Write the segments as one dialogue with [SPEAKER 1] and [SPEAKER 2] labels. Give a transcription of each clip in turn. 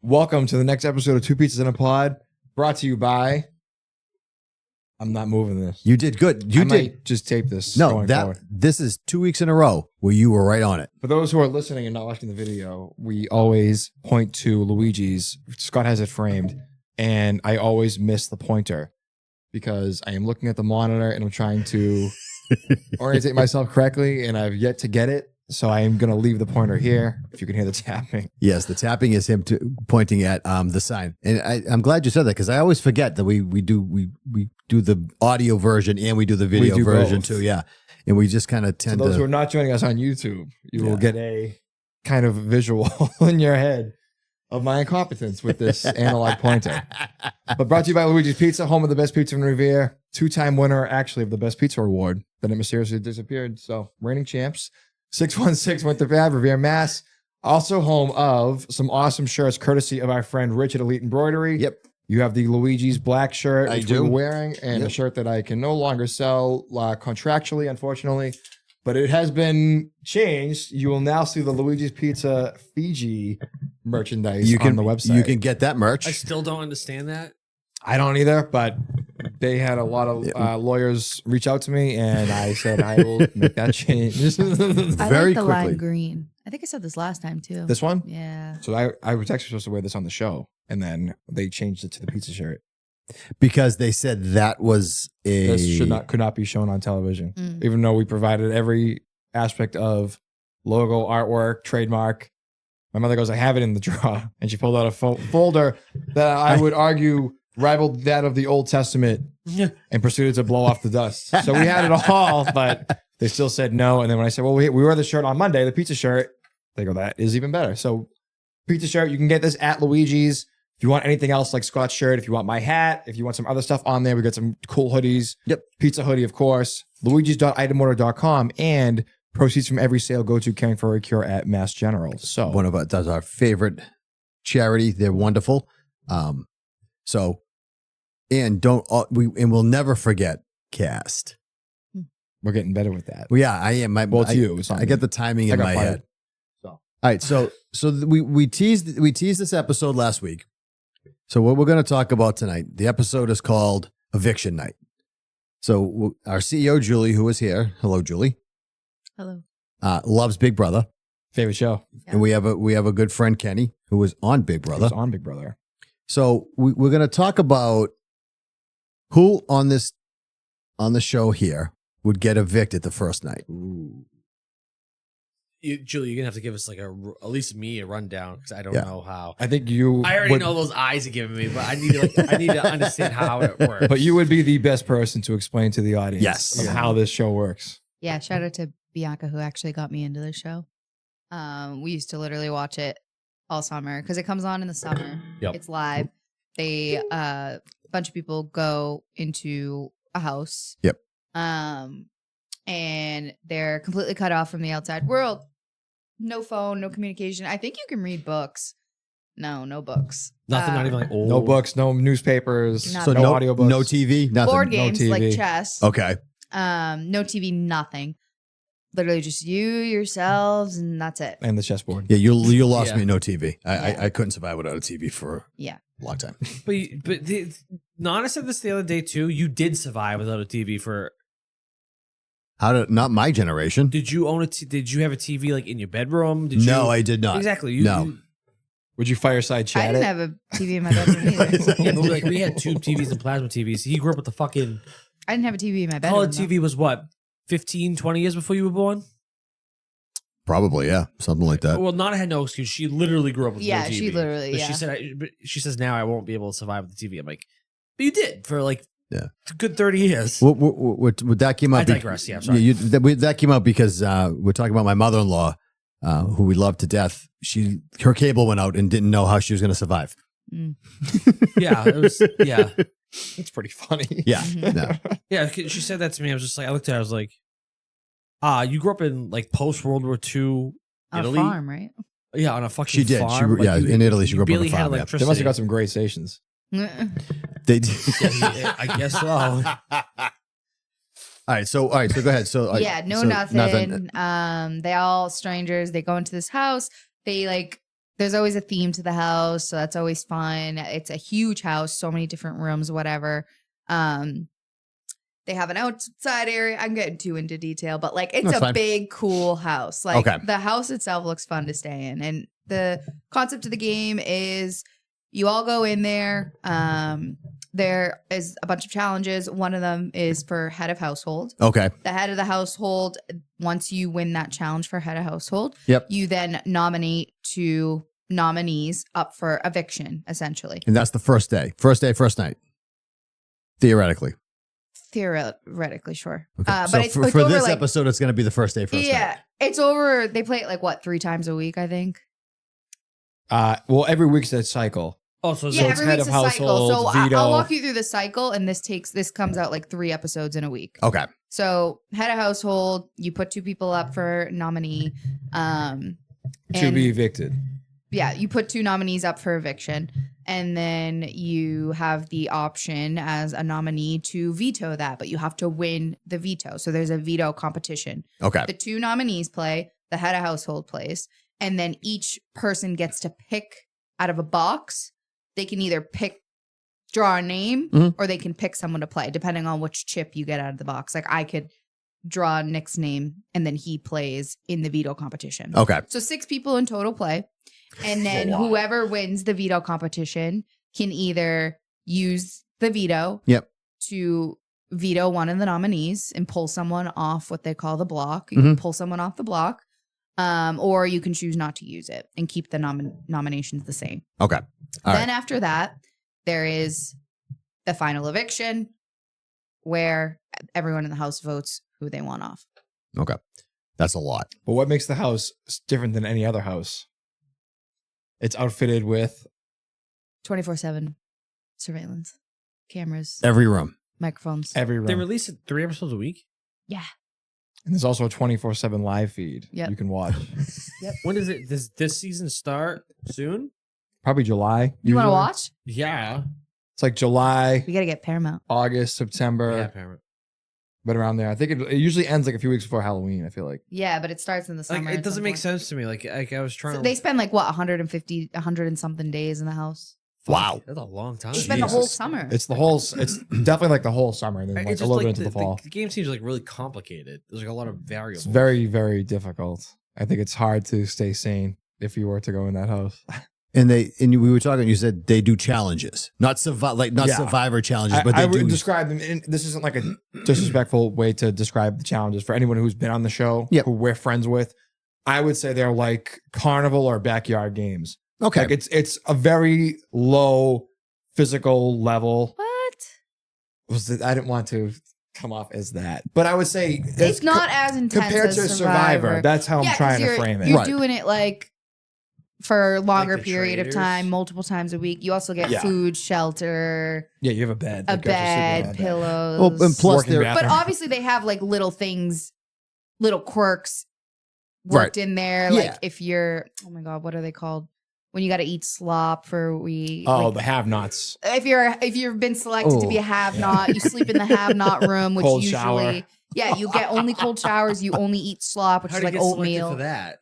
[SPEAKER 1] Welcome to the next episode of Two Pizzas in a Pod, brought to you by... I'm not moving this.
[SPEAKER 2] You did good. You
[SPEAKER 1] I
[SPEAKER 2] did.
[SPEAKER 1] might just tape this.
[SPEAKER 2] No,
[SPEAKER 1] forward.
[SPEAKER 2] this is 2 weeks in a row where you were right on it.
[SPEAKER 1] For those who are listening and not watching the video, we always point to Luigi's. Scott has it framed, and I always miss the pointer because I am looking at the monitor and I'm trying to orientate myself correctly, and I've yet to get it. So I am going to leave the pointer here. If you can hear the tapping.
[SPEAKER 2] Yes, the tapping is him pointing at the sign, and I'm glad you said that because I always forget that we do the audio version and we do the video version
[SPEAKER 1] both.
[SPEAKER 2] too. Yeah, and we just kind of tend
[SPEAKER 1] to. Those
[SPEAKER 2] to.
[SPEAKER 1] who are not joining us on YouTube, you will get a kind of visual in your head of my incompetence with this analog pointer. But brought to you by Luigi's Pizza, home of the best pizza in Revere, 2-time winner actually of the best pizza award. Then it mysteriously disappeared. So reigning champs. 616 Winter Ave, Revere, Mass. Also home of some awesome shirts, courtesy of our friend Rich at Elite Embroidery.
[SPEAKER 2] Yep.
[SPEAKER 1] You have the Luigi's black shirt, which we were wearing, and
[SPEAKER 2] Yep.
[SPEAKER 1] a shirt that I can no longer sell contractually, unfortunately. But it has been changed. You will now see the Luigi's Pizza Fiji merchandise on the website.
[SPEAKER 2] You can get that merch.
[SPEAKER 3] I still don't understand that.
[SPEAKER 1] I don't either, but they had a lot of lawyers reach out to me, and I said I will make that change.
[SPEAKER 4] I
[SPEAKER 2] Very
[SPEAKER 4] like the
[SPEAKER 2] quickly.
[SPEAKER 4] lime green. I think I said this last time too.
[SPEAKER 1] This one?
[SPEAKER 4] Yeah.
[SPEAKER 1] So I was actually supposed to wear this on the show, and then they changed it to the pizza shirt.
[SPEAKER 2] Because they said that was a
[SPEAKER 1] This could not be shown on television,
[SPEAKER 4] Mm.
[SPEAKER 1] even though we provided every aspect of logo, artwork, trademark. My mother goes, "I have it in the drawer," and she pulled out a folder that I would argue rivaled that of the Old Testament, and proceeded to blow off the dust. So we had it all, but they still said no. And then when I said, "Well, we wear the shirt on Monday, the pizza shirt," they go, "That is even better." So pizza shirt, you can get this at Luigi's. If you want anything else like Scott's shirt, if you want my hat, if you want some other stuff on there, we got some cool hoodies.
[SPEAKER 2] Yep.
[SPEAKER 1] Pizza hoodie, of course. Luigi's.itemorder.com, and proceeds from every sale go to Caring for a Cure at Mass General. So
[SPEAKER 2] one of that's our favorite charity. They're wonderful. So, and we'll never forget Cast.
[SPEAKER 1] we're getting better with that.
[SPEAKER 2] Well, yeah, I am.
[SPEAKER 1] It's you. It's not
[SPEAKER 2] I
[SPEAKER 1] me.
[SPEAKER 2] get the timing
[SPEAKER 1] I
[SPEAKER 2] in
[SPEAKER 1] got
[SPEAKER 2] my
[SPEAKER 1] fired.
[SPEAKER 2] head.
[SPEAKER 1] So.
[SPEAKER 2] All right, so we teased this episode last week. So what we're going to talk about tonight, the episode is called Eviction Night. So our CEO Giuli, who is here, hello Giuli,
[SPEAKER 4] Hello.
[SPEAKER 2] loves Big Brother,
[SPEAKER 1] Favorite show.
[SPEAKER 2] and we have a good friend Kenny who was on Big Brother.
[SPEAKER 1] Who's on Big Brother.
[SPEAKER 2] So we're going to talk about who on the show here would get evicted the first night.
[SPEAKER 3] Julie, you're gonna have to give us like at least me a rundown because I don't know how.
[SPEAKER 1] I think you.
[SPEAKER 3] I already
[SPEAKER 1] would-
[SPEAKER 3] know those eyes are giving me, but I need to understand how it works.
[SPEAKER 1] But you would be the best person to explain to the audience
[SPEAKER 2] Yes.
[SPEAKER 1] of how this show works.
[SPEAKER 4] Yeah. Shout out to Bianca who actually got me into the show. We used to literally watch it all summer because it comes on in the summer.
[SPEAKER 3] Yep.
[SPEAKER 4] It's live. They a bunch of people go into a house.
[SPEAKER 2] Yep.
[SPEAKER 4] And they're completely cut off from the outside world. No phone, no communication. I think you can read books. No books.
[SPEAKER 3] Nothing, not even like old.
[SPEAKER 1] No books, no newspapers,
[SPEAKER 4] Not
[SPEAKER 2] So
[SPEAKER 4] at
[SPEAKER 1] no
[SPEAKER 4] all.
[SPEAKER 1] audiobooks.
[SPEAKER 2] no TV, nothing.
[SPEAKER 4] Board games
[SPEAKER 1] TV.
[SPEAKER 4] like chess.
[SPEAKER 2] Okay.
[SPEAKER 4] No TV, nothing. Literally just you, yourselves, and that's it.
[SPEAKER 1] And the chessboard.
[SPEAKER 2] Yeah, you lost
[SPEAKER 3] Yeah.
[SPEAKER 2] me. No TV.
[SPEAKER 4] Yeah.
[SPEAKER 2] I couldn't survive without a TV for
[SPEAKER 4] Yeah.
[SPEAKER 2] a long time.
[SPEAKER 3] But Nana said this the other day too. You did survive without a TV for.
[SPEAKER 2] Not my generation.
[SPEAKER 3] Did you own Did you have a TV like in your bedroom?
[SPEAKER 2] No, I did not.
[SPEAKER 3] Exactly.
[SPEAKER 2] No.
[SPEAKER 1] Would you fireside
[SPEAKER 4] I
[SPEAKER 1] chat
[SPEAKER 4] didn't
[SPEAKER 1] it?
[SPEAKER 4] have a TV in my bedroom either.
[SPEAKER 3] Yeah, but like we had tube TVs and plasma TVs. He grew up with the fucking
[SPEAKER 4] I didn't have a TV in my bedroom.
[SPEAKER 3] color
[SPEAKER 4] though.
[SPEAKER 3] TV was what 15, 20 years before you were born.
[SPEAKER 2] Probably, yeah. Something like that.
[SPEAKER 3] Well, Nana had no excuse. She literally grew up with
[SPEAKER 4] Yeah,
[SPEAKER 3] no TV.
[SPEAKER 4] she literally,
[SPEAKER 3] But
[SPEAKER 4] yeah.
[SPEAKER 3] She said, but she says now I won't be able to survive with the TV. I'm like, but you did for like a good 30 years.
[SPEAKER 2] Would that came out?
[SPEAKER 3] I digress. Yeah, I'm sorry.
[SPEAKER 2] That came out because we're talking about my mother-in-law, who we love to death. Her cable went out and didn't know how she was going to survive.
[SPEAKER 4] Mm.
[SPEAKER 3] Yeah, it was. Yeah,
[SPEAKER 1] It's pretty funny.
[SPEAKER 2] Yeah,
[SPEAKER 4] Mhm.
[SPEAKER 2] no.
[SPEAKER 3] yeah. She said that to me. I was just like, I looked at her. I was like, you grew up in like post World War II
[SPEAKER 4] On
[SPEAKER 3] Italy.
[SPEAKER 4] a farm, right?
[SPEAKER 3] Yeah, on a fucking
[SPEAKER 2] She did. She
[SPEAKER 3] farm.
[SPEAKER 2] grew- yeah, in Italy, she
[SPEAKER 3] you
[SPEAKER 2] grew up on a
[SPEAKER 3] barely had
[SPEAKER 2] farm, yeah.
[SPEAKER 1] They
[SPEAKER 3] electricity.
[SPEAKER 1] must have got some great stations.
[SPEAKER 2] They did.
[SPEAKER 3] Yeah, I guess so.
[SPEAKER 2] All right, so go ahead. So
[SPEAKER 4] Yeah, no,
[SPEAKER 2] so
[SPEAKER 4] nothing. They all strangers. They go into this house. They like there's always a theme to the house, so that's always fun. It's a huge house, so many different rooms, whatever. They have an outside area. I'm getting too into detail, but like it's
[SPEAKER 2] That's
[SPEAKER 4] a
[SPEAKER 2] fine.
[SPEAKER 4] big, cool house. Like
[SPEAKER 2] Okay.
[SPEAKER 4] the house itself looks fun to stay in. And the concept of the game is you all go in there. There is a bunch of challenges. One of them is for head of household.
[SPEAKER 2] Okay.
[SPEAKER 4] The head of the household, once you win that challenge for head of household,
[SPEAKER 2] Yep.
[SPEAKER 4] you then nominate 2 nominees up for eviction, essentially.
[SPEAKER 2] And that's the first day, first night, theoretically.
[SPEAKER 4] Theoretically, sure.
[SPEAKER 2] Okay.
[SPEAKER 4] But it's
[SPEAKER 2] for
[SPEAKER 4] over
[SPEAKER 2] this
[SPEAKER 4] like,
[SPEAKER 2] episode, it's going to be the first day, first
[SPEAKER 4] yeah,
[SPEAKER 2] night.
[SPEAKER 4] it's over. They play it like what, 3 times a week, I think.
[SPEAKER 1] Well, every week's that cycle.
[SPEAKER 3] Oh, so
[SPEAKER 4] Yeah,
[SPEAKER 1] it's
[SPEAKER 4] every
[SPEAKER 1] head
[SPEAKER 4] week's
[SPEAKER 1] of
[SPEAKER 4] a cycle. So
[SPEAKER 1] household, veto.
[SPEAKER 4] I'll walk you through the cycle, and this comes out like 3 episodes in a week.
[SPEAKER 2] Okay.
[SPEAKER 4] So head of household, you put 2 people up for nominee.
[SPEAKER 1] To
[SPEAKER 4] And-
[SPEAKER 1] be evicted.
[SPEAKER 4] Yeah, you put 2 nominees up for eviction, and then you have the option as a nominee to veto that, but you have to win the veto. So there's a veto competition.
[SPEAKER 2] Okay.
[SPEAKER 4] The 2 nominees play, the head of household plays, and then each person gets to pick out of a box. They can either draw a name,
[SPEAKER 2] Mhm.
[SPEAKER 4] or they can pick someone to play, depending on which chip you get out of the box. Like I could draw Nick's name, and then he plays in the veto competition.
[SPEAKER 2] Okay.
[SPEAKER 4] So 6 people in total play. And then
[SPEAKER 3] Wow.
[SPEAKER 4] whoever wins the veto competition can either use the veto
[SPEAKER 2] Yep.
[SPEAKER 4] to veto one of the nominees and pull someone off what they call the block. You can pull someone off the block, or you can choose not to use it and keep the nominations the same.
[SPEAKER 2] Okay. All
[SPEAKER 4] Then
[SPEAKER 2] right.
[SPEAKER 4] after that, there is the final eviction where everyone in the house votes who they want off.
[SPEAKER 2] Okay. That's a lot.
[SPEAKER 1] But what makes the house different than any other house? It's outfitted with
[SPEAKER 4] 24/7 surveillance, cameras,
[SPEAKER 2] Every room.
[SPEAKER 4] microphones.
[SPEAKER 1] every room.
[SPEAKER 3] They release it 3 episodes a week.
[SPEAKER 4] Yeah.
[SPEAKER 1] And there's also a 24/7 live feed
[SPEAKER 4] Yep.
[SPEAKER 1] you can watch.
[SPEAKER 3] When does it? Does this season start soon?
[SPEAKER 1] Probably July.
[SPEAKER 4] You want to
[SPEAKER 1] usually.
[SPEAKER 4] watch?
[SPEAKER 3] Yeah.
[SPEAKER 1] It's like July,
[SPEAKER 4] We got to get Paramount.
[SPEAKER 1] August, September,
[SPEAKER 3] Yeah, Paramount.
[SPEAKER 1] but around there. I think it usually ends like a few weeks before Halloween, I feel like.
[SPEAKER 4] Yeah, but it starts in the summer.
[SPEAKER 3] Like, it
[SPEAKER 4] at
[SPEAKER 3] doesn't
[SPEAKER 4] some
[SPEAKER 3] make
[SPEAKER 4] point.
[SPEAKER 3] sense to me. Like I was trying
[SPEAKER 4] So
[SPEAKER 3] to.
[SPEAKER 4] they spend like what 150, 100 and something days in the house.
[SPEAKER 2] Wow.
[SPEAKER 3] That's a long time.
[SPEAKER 4] They spend the whole
[SPEAKER 1] Jesus.
[SPEAKER 4] summer.
[SPEAKER 1] It's definitely like the whole summer and then
[SPEAKER 3] It's
[SPEAKER 1] like a
[SPEAKER 3] just
[SPEAKER 1] little
[SPEAKER 3] like
[SPEAKER 1] bit into the fall.
[SPEAKER 3] The game seems like really complicated. There's like a lot of variables.
[SPEAKER 1] It's very, very difficult. I think it's hard to stay sane if you were to go in that house.
[SPEAKER 2] And we were talking, you said they do challenges, not
[SPEAKER 1] Yeah.
[SPEAKER 2] survivor challenges, but
[SPEAKER 1] I
[SPEAKER 2] they
[SPEAKER 1] would
[SPEAKER 2] do.
[SPEAKER 1] describe them. And this isn't like a disrespectful way to describe the challenges for anyone who's been on the show,
[SPEAKER 2] Yep.
[SPEAKER 1] who we're friends with. I would say they're like carnival or backyard games.
[SPEAKER 2] Okay.
[SPEAKER 1] Like it's a very low physical level.
[SPEAKER 4] What?
[SPEAKER 1] I didn't want to come off as that, but I would say
[SPEAKER 4] It's not as intense
[SPEAKER 1] compared
[SPEAKER 4] as
[SPEAKER 1] to
[SPEAKER 4] Survivor.
[SPEAKER 1] That's how I'm
[SPEAKER 4] 'cause
[SPEAKER 1] trying to
[SPEAKER 4] you're-
[SPEAKER 1] frame it.
[SPEAKER 4] You're
[SPEAKER 2] Right.
[SPEAKER 4] doing it like for a longer
[SPEAKER 3] the
[SPEAKER 4] period of
[SPEAKER 3] traders.
[SPEAKER 4] time, multiple times a week. You also get
[SPEAKER 1] Yeah.
[SPEAKER 4] food, shelter,
[SPEAKER 1] Yeah, you have a bed,
[SPEAKER 4] a
[SPEAKER 1] like, you're actually sleeping on
[SPEAKER 4] bed,
[SPEAKER 1] a bed.
[SPEAKER 4] pillows.
[SPEAKER 2] Well, and plus
[SPEAKER 1] Working
[SPEAKER 2] they're
[SPEAKER 1] bathroom.
[SPEAKER 4] But obviously they have like little things, little quirks
[SPEAKER 2] Right.
[SPEAKER 4] worked in there.
[SPEAKER 2] Yeah.
[SPEAKER 4] Like if you're, oh my God, what are they called? When you got to eat slop for
[SPEAKER 1] Oh,
[SPEAKER 4] like,
[SPEAKER 1] the have-nots.
[SPEAKER 4] if you've been selected to be a
[SPEAKER 2] Oh.
[SPEAKER 4] have-not, you sleep in the have-not room, which
[SPEAKER 1] Cold
[SPEAKER 4] usually,
[SPEAKER 1] shower.
[SPEAKER 4] yeah, you get only cold showers. You only eat slop, which
[SPEAKER 3] How
[SPEAKER 4] is
[SPEAKER 3] do you
[SPEAKER 4] like
[SPEAKER 3] get selected
[SPEAKER 4] oatmeal.
[SPEAKER 3] for that?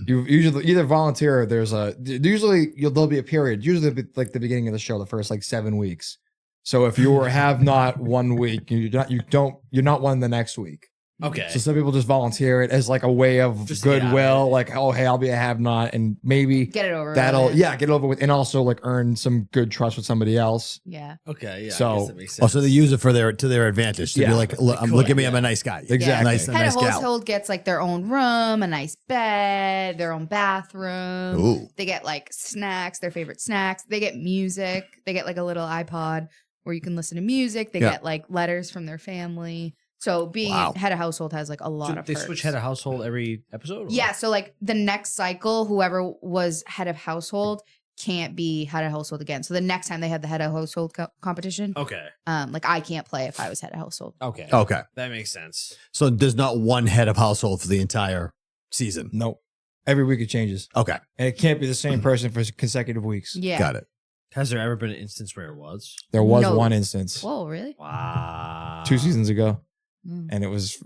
[SPEAKER 1] You usually either volunteer or there'll be a period, usually like the beginning of the show, the first like 7 weeks. So if you have not 1 week, you're not one the next week.
[SPEAKER 3] Okay.
[SPEAKER 1] So some people just volunteer it as like a way of
[SPEAKER 3] Just to get out of
[SPEAKER 1] goodwill,
[SPEAKER 3] it.
[SPEAKER 1] like, oh, hey, I'll be a have not, and maybe
[SPEAKER 4] Get it over.
[SPEAKER 1] that'll,
[SPEAKER 4] with.
[SPEAKER 1] get it over with, and also like earn some good trust with somebody else.
[SPEAKER 4] Yeah.
[SPEAKER 3] Okay. Yeah.
[SPEAKER 1] So-
[SPEAKER 3] I guess that makes sense.
[SPEAKER 2] Oh, so they use it for to their advantage to be
[SPEAKER 1] Yeah.
[SPEAKER 2] like, look,
[SPEAKER 3] They
[SPEAKER 2] look at
[SPEAKER 3] could,
[SPEAKER 2] me, I'm
[SPEAKER 3] yeah.
[SPEAKER 2] a nice guy.
[SPEAKER 1] Exactly.
[SPEAKER 2] Nice,
[SPEAKER 4] Head
[SPEAKER 2] nice
[SPEAKER 4] of
[SPEAKER 2] gal.
[SPEAKER 4] household gets like their own room, a nice bed, their own bathroom.
[SPEAKER 2] Ooh.
[SPEAKER 4] They get like snacks, their favorite snacks. They get music. They get like a little iPod where you can listen to music. They
[SPEAKER 2] Yeah.
[SPEAKER 4] get like letters from their family. So being
[SPEAKER 2] Wow.
[SPEAKER 4] head of household has like a lot
[SPEAKER 3] So
[SPEAKER 4] of
[SPEAKER 3] they
[SPEAKER 4] perks.
[SPEAKER 3] switch head of household every episode? or-
[SPEAKER 4] Yeah, so like the next cycle, whoever was head of household can't be head of household again. So the next time they have the head of household competition,
[SPEAKER 3] Okay.
[SPEAKER 4] like I can't play if I was head of household.
[SPEAKER 3] Okay.
[SPEAKER 2] Okay.
[SPEAKER 3] That makes sense.
[SPEAKER 2] So there's not one head of household for the entire season.
[SPEAKER 1] Nope. Every week it changes,
[SPEAKER 2] Okay.
[SPEAKER 1] and it can't be the same person for consecutive weeks.
[SPEAKER 4] Yeah.
[SPEAKER 2] Got it.
[SPEAKER 3] Has there ever been an instance where it was?
[SPEAKER 1] There was
[SPEAKER 4] No.
[SPEAKER 1] one instance
[SPEAKER 4] Whoa, really?
[SPEAKER 3] Wow.
[SPEAKER 1] 2 seasons ago.
[SPEAKER 4] Mm.
[SPEAKER 1] And it was,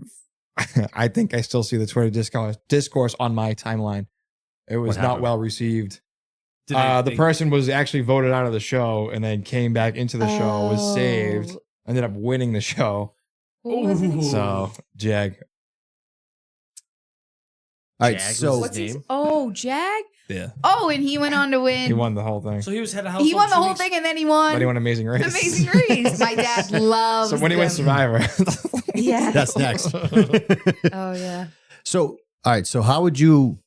[SPEAKER 1] I think I still see the Twitter discourse on my timeline. It was
[SPEAKER 3] What
[SPEAKER 1] not
[SPEAKER 3] happened?
[SPEAKER 1] well received. The person was actually voted out of the show and then came back into the show, was saved, ended up winning the show.
[SPEAKER 4] What was it again?
[SPEAKER 1] So, Jag.
[SPEAKER 2] All right,
[SPEAKER 3] Jag was
[SPEAKER 2] so
[SPEAKER 3] his
[SPEAKER 4] What's his?
[SPEAKER 3] name?
[SPEAKER 4] Oh, Jag.
[SPEAKER 1] Yeah.
[SPEAKER 4] Oh, and he went on to win.
[SPEAKER 1] He won the whole thing.
[SPEAKER 3] So he was head of household.
[SPEAKER 4] He won the
[SPEAKER 3] 2
[SPEAKER 4] whole
[SPEAKER 3] weeks.
[SPEAKER 4] thing, and then he won.
[SPEAKER 1] But he won Amazing Race.
[SPEAKER 4] Amazing Race. My dad loves.
[SPEAKER 1] So when he went
[SPEAKER 4] them.
[SPEAKER 1] Survivor.
[SPEAKER 4] Yeah.
[SPEAKER 2] that's next.
[SPEAKER 4] Oh yeah.
[SPEAKER 2] So, all right. So how would you?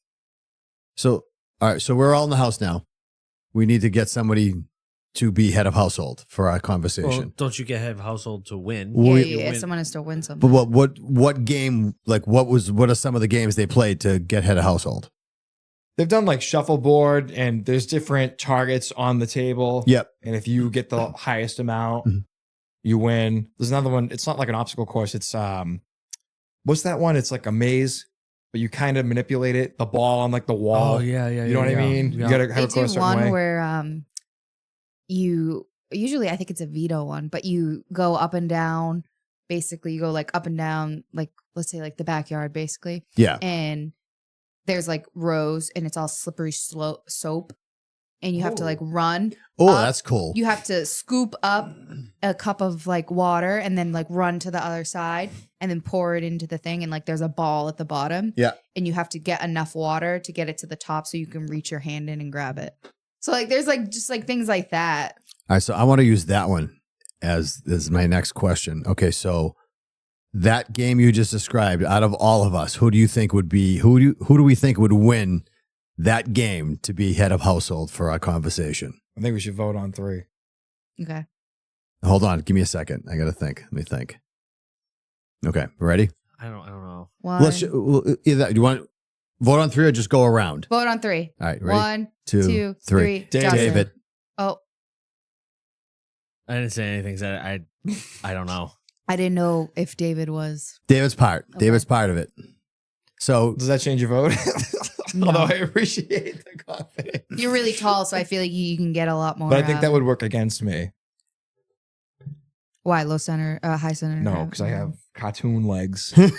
[SPEAKER 2] So, all right. So we're all in the house now. We need to get somebody to be head of household for our
[SPEAKER 3] Well,
[SPEAKER 2] conversation.
[SPEAKER 3] don't you get head of household to win?
[SPEAKER 2] Well,
[SPEAKER 4] Yeah,
[SPEAKER 2] we-
[SPEAKER 4] yeah, yeah.
[SPEAKER 3] win.
[SPEAKER 2] but
[SPEAKER 4] Someone has to win something.
[SPEAKER 2] what game? Like what are some of the games they played to get head of household?
[SPEAKER 1] They've done like shuffleboard, and there's different targets on the table.
[SPEAKER 2] Yep.
[SPEAKER 1] And if you get the highest amount,
[SPEAKER 2] Mhm.
[SPEAKER 1] you win. There's another one. It's not like an obstacle course. It's what's that one? It's like a maze, but you kind of manipulate it. The ball on like the wall.
[SPEAKER 3] Oh yeah.
[SPEAKER 1] You know what I mean?
[SPEAKER 3] Yeah.
[SPEAKER 1] You gotta
[SPEAKER 4] They
[SPEAKER 1] have it go a
[SPEAKER 4] do
[SPEAKER 1] certain
[SPEAKER 4] one
[SPEAKER 1] way.
[SPEAKER 4] where you usually I think it's a veto one, but you go up and down. Basically, you go like up and down, like let's say like the backyard, basically,
[SPEAKER 2] Yeah.
[SPEAKER 4] and there's like rows, and it's all slippery soap, and you have to like run.
[SPEAKER 2] Oh,
[SPEAKER 4] up.
[SPEAKER 2] that's cool.
[SPEAKER 4] You have to scoop up a cup of like water and then like run to the other side and then pour it into the thing. And like there's a ball at the bottom.
[SPEAKER 2] Yeah.
[SPEAKER 4] And you have to get enough water to get it to the top so you can reach your hand in and grab it. So like there's like just like things like that.
[SPEAKER 2] All right, so I want to use that one as my next question. Okay, so that game you just described, out of all of us, who do you think would be who do we think would win that game to be head of household for our conversation?
[SPEAKER 1] I think we should vote on 3.
[SPEAKER 4] Okay.
[SPEAKER 2] Hold on, give me a second. I got to think. Let me think. Okay, ready?
[SPEAKER 3] I don't know.
[SPEAKER 4] One.
[SPEAKER 2] Let's either do you want to vote on 3 or just go around?
[SPEAKER 4] Vote on 3.
[SPEAKER 2] All right, ready?
[SPEAKER 4] 1,
[SPEAKER 2] 2,
[SPEAKER 4] 2,
[SPEAKER 2] 3.
[SPEAKER 4] 3.
[SPEAKER 1] David.
[SPEAKER 2] David.
[SPEAKER 4] Oh,
[SPEAKER 3] I didn't say anything. So I don't know.
[SPEAKER 4] I didn't know if David was.
[SPEAKER 2] David's part.
[SPEAKER 4] Okay.
[SPEAKER 2] David's part of it. So
[SPEAKER 1] Does that change your vote?
[SPEAKER 4] No.
[SPEAKER 1] Although I appreciate the confidence.
[SPEAKER 4] You're really tall, so I feel like you can get a lot more.
[SPEAKER 1] But I think that would work against me.
[SPEAKER 4] Why low center, high center?
[SPEAKER 1] No, because I have cartoon legs.
[SPEAKER 4] Yeah,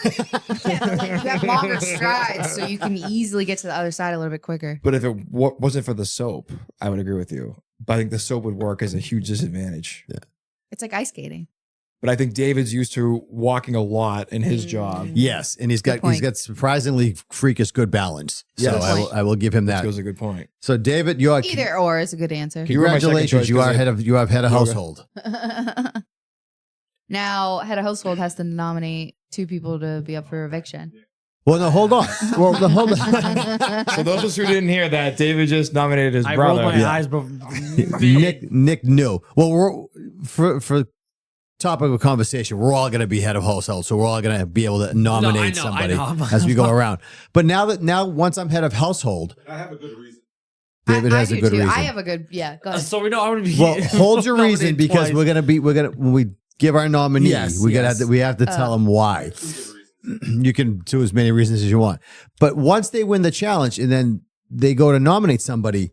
[SPEAKER 4] but, like you have longer strides, so you can easily get to the other side a little bit quicker.
[SPEAKER 1] But if it wasn't for the soap, I would agree with you. But I think the soap would work as a huge disadvantage.
[SPEAKER 4] It's like ice skating.
[SPEAKER 1] But I think David's used to walking a lot in his job.
[SPEAKER 2] yes, and he's
[SPEAKER 4] Good point.
[SPEAKER 2] got surprisingly freakish good balance. So
[SPEAKER 1] Yes.
[SPEAKER 2] I will give him that.
[SPEAKER 1] That was a good point.
[SPEAKER 2] So David, you're
[SPEAKER 4] Either or is a good answer.
[SPEAKER 1] You were my second
[SPEAKER 2] congratulations.
[SPEAKER 1] choice
[SPEAKER 2] You
[SPEAKER 1] 'cause
[SPEAKER 2] are
[SPEAKER 1] I-
[SPEAKER 2] head of
[SPEAKER 1] Yoga.
[SPEAKER 2] household.
[SPEAKER 4] Now, head of household has to nominate 2 people to be up for eviction.
[SPEAKER 2] Well, no, hold on. Well, hold on.
[SPEAKER 1] So those of us who didn't hear that, David just nominated his
[SPEAKER 3] I
[SPEAKER 1] brother.
[SPEAKER 3] rolled my
[SPEAKER 2] Yeah.
[SPEAKER 3] eyes, but
[SPEAKER 2] Nick knew. Well, we're for topic of conversation, we're all going to be head of household, so we're all going to be able to nominate
[SPEAKER 3] I
[SPEAKER 2] somebody
[SPEAKER 3] know.
[SPEAKER 2] as we go around. But now once I'm head of household,
[SPEAKER 5] I have a good reason.
[SPEAKER 2] David has
[SPEAKER 4] I
[SPEAKER 2] a
[SPEAKER 4] do
[SPEAKER 2] good
[SPEAKER 4] too.
[SPEAKER 2] reason.
[SPEAKER 4] I have a good, yeah, go ahead.
[SPEAKER 3] So we know I'm gonna be.
[SPEAKER 2] Well, hold your reason
[SPEAKER 3] nominated
[SPEAKER 2] because
[SPEAKER 3] twice.
[SPEAKER 2] we're gonna when we give our nominee,
[SPEAKER 3] Yes,
[SPEAKER 2] we
[SPEAKER 3] yes.
[SPEAKER 2] we have to tell them why. You can do as many reasons as you want, but once they win the challenge and then they go to nominate somebody,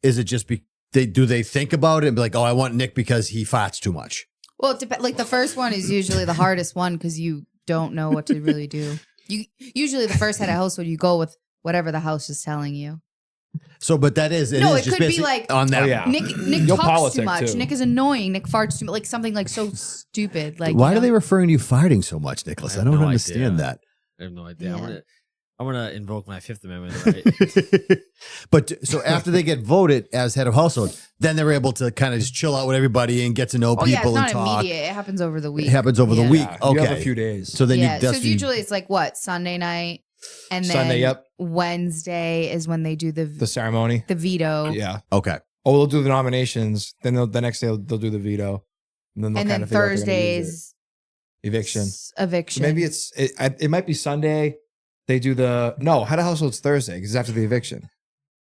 [SPEAKER 2] is it just do they think about it and be like, oh, I want Nick because he farts too much?
[SPEAKER 4] Well, it depends. Like the first one is usually the hardest one because you don't know what to really do. You usually the first head of household, you go with whatever the house is telling you.
[SPEAKER 2] So, but that is
[SPEAKER 4] No,
[SPEAKER 2] is
[SPEAKER 4] it
[SPEAKER 2] just
[SPEAKER 4] could be
[SPEAKER 2] basically
[SPEAKER 4] like-
[SPEAKER 2] on that.
[SPEAKER 1] Oh, yeah.
[SPEAKER 4] Nick
[SPEAKER 1] You'll
[SPEAKER 4] talks too
[SPEAKER 1] politic,
[SPEAKER 4] much.
[SPEAKER 1] too.
[SPEAKER 4] Nick is annoying. Nick farts too much. Like something like so stupid. Like
[SPEAKER 2] Why
[SPEAKER 4] you
[SPEAKER 2] are they
[SPEAKER 4] know?
[SPEAKER 2] referring to you farting so much, Nicholas?
[SPEAKER 3] I
[SPEAKER 2] I
[SPEAKER 3] have
[SPEAKER 2] don't
[SPEAKER 3] no
[SPEAKER 2] understand
[SPEAKER 3] idea. I have no idea.
[SPEAKER 4] Yeah.
[SPEAKER 3] I'm gonna invoke my Fifth Amendment right.
[SPEAKER 2] that. But so after they get voted as head of household, then they're able to kind of just chill out with everybody and get to know
[SPEAKER 4] Oh yeah, it's
[SPEAKER 2] people and
[SPEAKER 4] not
[SPEAKER 2] talk.
[SPEAKER 4] immediate. It happens over the week.
[SPEAKER 2] It happens over the
[SPEAKER 4] Yeah.
[SPEAKER 2] week.
[SPEAKER 1] Yeah, you have
[SPEAKER 2] Okay.
[SPEAKER 1] a few days.
[SPEAKER 2] So then
[SPEAKER 4] yeah.
[SPEAKER 2] you
[SPEAKER 4] So
[SPEAKER 2] just
[SPEAKER 4] usually it's like what Sunday night, and then
[SPEAKER 1] Sunday, yep.
[SPEAKER 4] Wednesday is when they do
[SPEAKER 1] The
[SPEAKER 4] the
[SPEAKER 1] ceremony.
[SPEAKER 4] veto.
[SPEAKER 1] Yeah.
[SPEAKER 2] okay.
[SPEAKER 1] Oh, they'll do the nominations. Then the next day they'll do the veto. And then they'll
[SPEAKER 4] And
[SPEAKER 1] kind
[SPEAKER 4] then
[SPEAKER 1] of figure out if they're gonna use
[SPEAKER 4] Thursdays
[SPEAKER 1] it. Eviction.
[SPEAKER 4] eviction.
[SPEAKER 1] Maybe it might be Sunday. They do head of household's Thursday because it's after the eviction.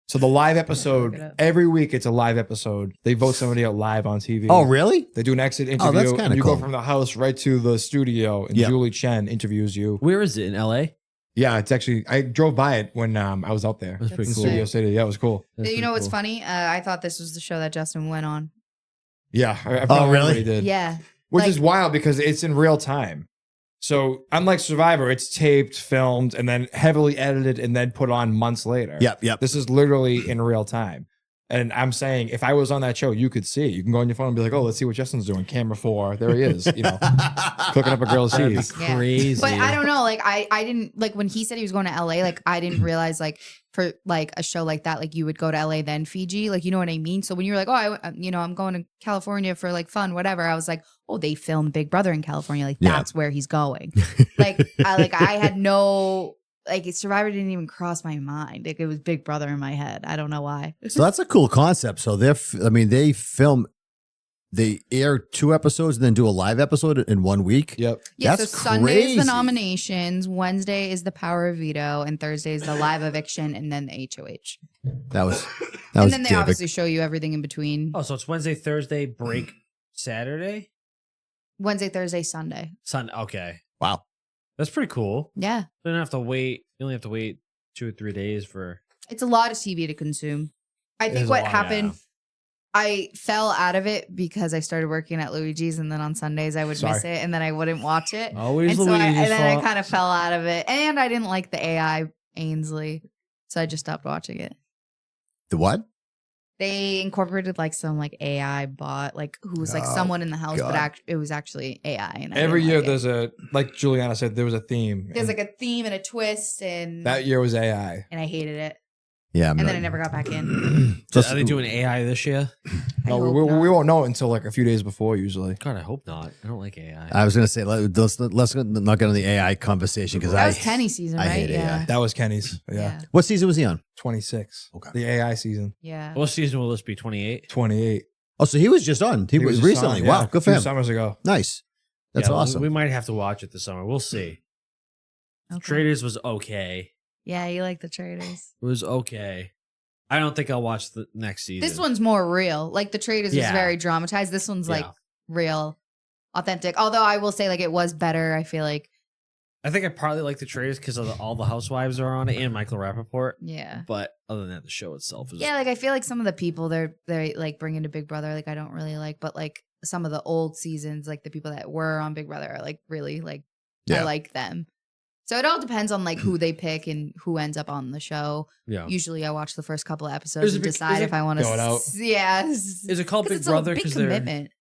[SPEAKER 1] So the live
[SPEAKER 4] look it
[SPEAKER 1] episode
[SPEAKER 4] up.
[SPEAKER 1] every week, it's a live episode. They vote somebody out live on TV.
[SPEAKER 2] Oh, really?
[SPEAKER 1] They do an exit
[SPEAKER 2] Oh,
[SPEAKER 1] interview.
[SPEAKER 2] that's kinda
[SPEAKER 1] and you
[SPEAKER 2] cool.
[SPEAKER 1] go from the house right to the studio, and
[SPEAKER 2] Yep.
[SPEAKER 1] Julie Chen interviews you.
[SPEAKER 3] Where is it in LA?
[SPEAKER 1] Yeah, it's actually I drove by it when I was out there
[SPEAKER 3] That's
[SPEAKER 1] in
[SPEAKER 3] pretty
[SPEAKER 4] That's
[SPEAKER 3] cool.
[SPEAKER 1] Studio
[SPEAKER 4] sick.
[SPEAKER 1] City. Yeah, it was cool.
[SPEAKER 3] That's
[SPEAKER 4] You know
[SPEAKER 3] pretty
[SPEAKER 4] what's
[SPEAKER 3] cool.
[SPEAKER 4] funny? I thought this was the show that Justin went on.
[SPEAKER 1] Yeah, I
[SPEAKER 2] Oh,
[SPEAKER 1] probably
[SPEAKER 2] really?
[SPEAKER 1] already did.
[SPEAKER 4] Yeah.
[SPEAKER 1] Which
[SPEAKER 4] Like-
[SPEAKER 1] is wild because it's in real time. So unlike Survivor, it's taped, filmed, and then heavily edited and then put on months later.
[SPEAKER 2] Yep.
[SPEAKER 1] This is literally in real time. And I'm saying, if I was on that show, you could see. You can go on your phone and be like, "Oh, let's see what Justin's doing." Camera 4, there he is. You know, cooking up a grilled
[SPEAKER 3] That'd be
[SPEAKER 1] cheese.
[SPEAKER 4] Yeah.
[SPEAKER 3] crazy.
[SPEAKER 4] But I don't know. Like I didn't like when he said he was going to LA. Like I didn't realize like for like a show like that, like you would go to LA then Fiji. Like you know what I mean. So when you were like, "Oh, I'm going to California for like fun, whatever," I was like, "Oh, they filmed Big Brother in California. Like that's where he's going." I had no. Like Survivor didn't even cross my mind. Like it was Big Brother in my head. I don't know why.
[SPEAKER 2] So that's a cool concept. So they air 2 episodes and then do a live episode in 1 week.
[SPEAKER 1] Yep.
[SPEAKER 4] Yeah,
[SPEAKER 2] That's
[SPEAKER 4] so Sunday is
[SPEAKER 2] crazy.
[SPEAKER 4] the nominations, Wednesday is the power of veto, and Thursday is the live eviction, and then the HOH.
[SPEAKER 2] That was
[SPEAKER 4] And then they
[SPEAKER 2] David.
[SPEAKER 4] obviously show you everything in between.
[SPEAKER 3] Oh, so it's Wednesday, Thursday, break Saturday?
[SPEAKER 4] Wednesday, Thursday, Sunday.
[SPEAKER 3] Sunday. Okay.
[SPEAKER 2] Wow.
[SPEAKER 3] That's pretty cool.
[SPEAKER 4] Yeah.
[SPEAKER 3] You don't have to wait. You only have to wait 2 or 3 days for.
[SPEAKER 4] It's a lot of TV to consume. I
[SPEAKER 3] It
[SPEAKER 4] think
[SPEAKER 3] is a
[SPEAKER 4] what
[SPEAKER 3] lot,
[SPEAKER 4] happened,
[SPEAKER 3] yeah.
[SPEAKER 4] I fell out of it because I started working at Luigi's, and then on Sundays I would miss it, and then I wouldn't watch it.
[SPEAKER 3] Always
[SPEAKER 4] And so
[SPEAKER 3] Luigi's
[SPEAKER 4] I
[SPEAKER 3] fault.
[SPEAKER 4] kind of fell out of it. And I didn't like the AI Ainsley, so I just stopped watching it.
[SPEAKER 2] The what?
[SPEAKER 4] They incorporated like some like AI bot, like who was like
[SPEAKER 2] Oh,
[SPEAKER 4] someone in the house,
[SPEAKER 2] God.
[SPEAKER 4] but it was actually AI. And I
[SPEAKER 1] Every
[SPEAKER 4] didn't
[SPEAKER 1] year
[SPEAKER 4] like it.
[SPEAKER 1] there's a, like Juliana said, there was a theme.
[SPEAKER 4] There's
[SPEAKER 1] and
[SPEAKER 4] like a theme and a twist, and
[SPEAKER 1] that year was AI.
[SPEAKER 4] I hated it.
[SPEAKER 2] Yeah.
[SPEAKER 4] And then I never got back in.
[SPEAKER 3] Are they doing AI this year?
[SPEAKER 4] I
[SPEAKER 1] No,
[SPEAKER 4] hope
[SPEAKER 1] we
[SPEAKER 4] not.
[SPEAKER 1] won't know until like a few days before usually.
[SPEAKER 3] God, I hope not. I don't like AI.
[SPEAKER 2] I was going to say, let's not get on the AI conversation because
[SPEAKER 4] That was Kenny's season,
[SPEAKER 2] I
[SPEAKER 4] right?
[SPEAKER 2] hate
[SPEAKER 4] Yeah.
[SPEAKER 2] AI.
[SPEAKER 1] That was Kenny's. Yeah.
[SPEAKER 4] Yeah.
[SPEAKER 2] What season was he on?
[SPEAKER 1] 26.
[SPEAKER 2] Okay.
[SPEAKER 1] The AI season.
[SPEAKER 4] Yeah.
[SPEAKER 3] What season will this be? 28?
[SPEAKER 1] 28.
[SPEAKER 2] Oh, so he was just on. He was
[SPEAKER 1] just
[SPEAKER 2] recently.
[SPEAKER 1] on,
[SPEAKER 2] Wow.
[SPEAKER 1] yeah,
[SPEAKER 2] Good
[SPEAKER 1] a
[SPEAKER 2] for
[SPEAKER 1] few
[SPEAKER 2] him.
[SPEAKER 1] summers ago.
[SPEAKER 2] Nice. That's
[SPEAKER 3] Yeah,
[SPEAKER 2] awesome.
[SPEAKER 3] We might have to watch it this summer. We'll see.
[SPEAKER 4] Okay.
[SPEAKER 3] Traders was okay.
[SPEAKER 4] Yeah, you like the traders.
[SPEAKER 3] It was okay. I don't think I'll watch the next season.
[SPEAKER 4] This one's more real. Like the traders was
[SPEAKER 3] Yeah.
[SPEAKER 4] very dramatized. This one's like
[SPEAKER 3] Yeah.
[SPEAKER 4] real, authentic. Although I will say, like, it was better. I feel like,
[SPEAKER 3] I think I probably like the traders because of all the housewives are on it and Michael Rappaport.
[SPEAKER 4] yeah.
[SPEAKER 3] But other than that, the show itself is.
[SPEAKER 4] Yeah, like I feel like some of the people they like bring into Big Brother, like I don't really like, but like some of the old seasons, like the people that were on Big Brother are like really like I
[SPEAKER 2] Yeah.
[SPEAKER 4] like them. So it all depends on like who they pick and who ends up on the show.
[SPEAKER 3] Yeah.
[SPEAKER 4] Usually I watch the first couple of
[SPEAKER 3] Is
[SPEAKER 4] episodes
[SPEAKER 3] it
[SPEAKER 4] and
[SPEAKER 3] big-
[SPEAKER 4] decide
[SPEAKER 3] is it-
[SPEAKER 4] if I want to.
[SPEAKER 1] Go it out?
[SPEAKER 4] Yeah.
[SPEAKER 3] Is it called Big
[SPEAKER 4] It's a
[SPEAKER 3] Brother
[SPEAKER 4] big
[SPEAKER 3] because they're?
[SPEAKER 4] commitment.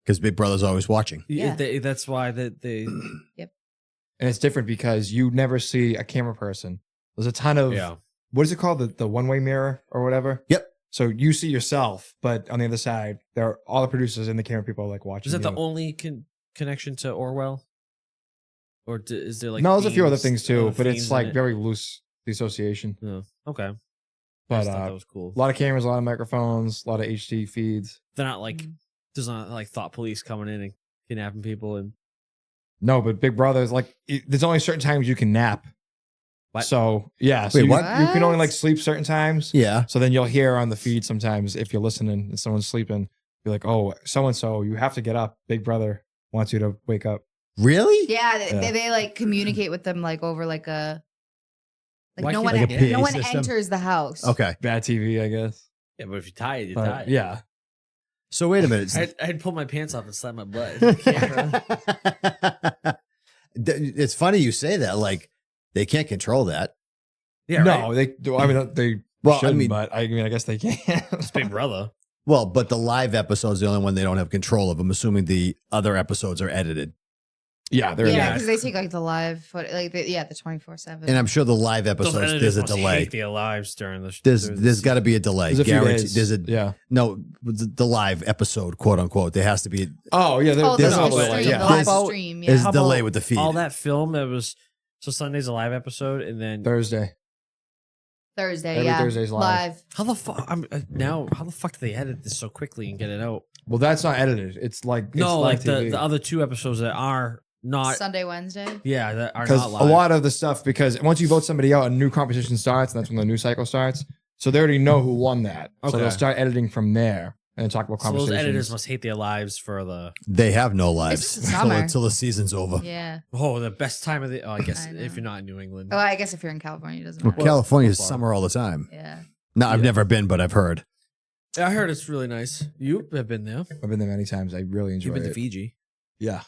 [SPEAKER 2] Because Big Brother's always watching.
[SPEAKER 4] Yeah.
[SPEAKER 3] That's why they.
[SPEAKER 1] And it's different because you never see a camera person. There's a ton of,
[SPEAKER 3] Yeah.
[SPEAKER 1] what is it called? The one-way mirror or whatever?
[SPEAKER 2] Yep.
[SPEAKER 1] So you see yourself, but on the other side, there are all the producers and the camera people are like watching.
[SPEAKER 3] Is that the
[SPEAKER 1] you.
[SPEAKER 3] only connection to Orwell? Or is there like?
[SPEAKER 1] No, there's a few other
[SPEAKER 3] themes-
[SPEAKER 1] things too,
[SPEAKER 3] other
[SPEAKER 1] but
[SPEAKER 3] themes
[SPEAKER 1] it's
[SPEAKER 3] in
[SPEAKER 1] like
[SPEAKER 3] it?
[SPEAKER 1] very loose, the association.
[SPEAKER 3] Yeah. Okay. I
[SPEAKER 1] But
[SPEAKER 3] just thought that was cool.
[SPEAKER 1] a lot of cameras, a lot of microphones, a lot of HD feeds.
[SPEAKER 3] They're not like
[SPEAKER 4] Mm.
[SPEAKER 3] there's not like thought police coming in and kidnapping people and.
[SPEAKER 1] No, but Big Brother is like, there's only certain times you can nap.
[SPEAKER 3] What?
[SPEAKER 1] So, yeah. So
[SPEAKER 2] Wait,
[SPEAKER 1] you,
[SPEAKER 2] what?
[SPEAKER 1] you can only like
[SPEAKER 4] What?
[SPEAKER 1] sleep certain times.
[SPEAKER 2] Yeah.
[SPEAKER 1] So then you'll hear on the feed sometimes if you're listening and someone's sleeping, be like, oh, so and so, you have to get up. Big Brother wants you to wake up.
[SPEAKER 2] Really?
[SPEAKER 4] Yeah,
[SPEAKER 1] Yeah.
[SPEAKER 4] they like communicate with them like over like a
[SPEAKER 3] Why
[SPEAKER 4] like no
[SPEAKER 3] can't
[SPEAKER 4] one
[SPEAKER 3] they
[SPEAKER 2] Like a PA
[SPEAKER 4] no one
[SPEAKER 2] system?
[SPEAKER 4] enters the house.
[SPEAKER 2] Okay.
[SPEAKER 1] Bad TV, I guess.
[SPEAKER 3] Yeah, but if you're tired, you're
[SPEAKER 1] But,
[SPEAKER 3] tired.
[SPEAKER 1] yeah.
[SPEAKER 2] So wait a minute.
[SPEAKER 3] I'd pull my pants off and slap my butt. in the camera.
[SPEAKER 2] It's funny you say that. Like they can't control that.
[SPEAKER 3] Yeah,
[SPEAKER 1] No,
[SPEAKER 3] right?
[SPEAKER 1] they do. I mean, they
[SPEAKER 2] Well, I
[SPEAKER 1] shouldn't,
[SPEAKER 2] mean-
[SPEAKER 1] but I guess they can.
[SPEAKER 3] It's Big Brother.
[SPEAKER 2] Well, but the live episode's the only one they don't have control of. I'm assuming the other episodes are edited,
[SPEAKER 1] yeah, they're
[SPEAKER 4] Yeah,
[SPEAKER 3] Yeah.
[SPEAKER 4] because they take like the live foot, like the 24/7.
[SPEAKER 2] and I'm sure the live
[SPEAKER 3] Those
[SPEAKER 2] episodes
[SPEAKER 3] editors
[SPEAKER 2] there's a
[SPEAKER 3] must
[SPEAKER 2] delay.
[SPEAKER 3] hate their lives during the.
[SPEAKER 2] There's got to be a delay.
[SPEAKER 1] There's a few
[SPEAKER 2] Guaranteed.
[SPEAKER 1] days.
[SPEAKER 2] There's a
[SPEAKER 1] yeah.
[SPEAKER 2] no the live episode, quote unquote. There has to be
[SPEAKER 1] Oh, yeah.
[SPEAKER 4] oh,
[SPEAKER 2] there's
[SPEAKER 4] the
[SPEAKER 2] also
[SPEAKER 4] live
[SPEAKER 2] like-
[SPEAKER 4] stream,
[SPEAKER 2] yeah.
[SPEAKER 4] the live
[SPEAKER 3] How about-
[SPEAKER 4] stream.
[SPEAKER 2] there's
[SPEAKER 4] Yeah.
[SPEAKER 2] a delay with the feed.
[SPEAKER 3] all that film that was. So Sunday's a live episode, and then
[SPEAKER 1] Thursday.
[SPEAKER 4] Thursday,
[SPEAKER 1] Every
[SPEAKER 4] yeah,
[SPEAKER 1] Thursday's live.
[SPEAKER 3] how the fuck? How the fuck do they edit this so quickly and get it out?
[SPEAKER 1] Well, that's not edited. It's like, it's
[SPEAKER 3] No, like
[SPEAKER 1] live TV.
[SPEAKER 3] the other 2 episodes that are not.
[SPEAKER 4] Sunday, Wednesday.
[SPEAKER 3] Yeah, that are
[SPEAKER 1] Because
[SPEAKER 3] not
[SPEAKER 1] a
[SPEAKER 3] live.
[SPEAKER 1] lot of the stuff, because once you vote somebody out, a new competition starts, and that's when the news cycle starts. So they already know who won that. So
[SPEAKER 3] Okay.
[SPEAKER 1] they'll start editing from there and then talk about
[SPEAKER 3] So those
[SPEAKER 1] conversations.
[SPEAKER 3] editors must hate their lives for the.
[SPEAKER 2] They have no
[SPEAKER 4] It's
[SPEAKER 2] lives
[SPEAKER 4] the summer.
[SPEAKER 2] until the season's over.
[SPEAKER 4] Yeah.
[SPEAKER 3] Oh, the best time of the. Oh, I guess
[SPEAKER 4] I know.
[SPEAKER 3] if you're not in New England.
[SPEAKER 4] Oh, I guess if you're in California, it doesn't
[SPEAKER 2] Well,
[SPEAKER 4] matter.
[SPEAKER 2] California's
[SPEAKER 3] so far.
[SPEAKER 2] summer all the time.
[SPEAKER 4] Yeah.
[SPEAKER 2] No, I've
[SPEAKER 3] Yeah.
[SPEAKER 2] never been, but I've heard.
[SPEAKER 3] I heard it's really nice. You have been there.
[SPEAKER 1] I've been there many times. I really enjoy
[SPEAKER 3] You've been
[SPEAKER 1] it.
[SPEAKER 3] to Fiji.
[SPEAKER 1] Yeah.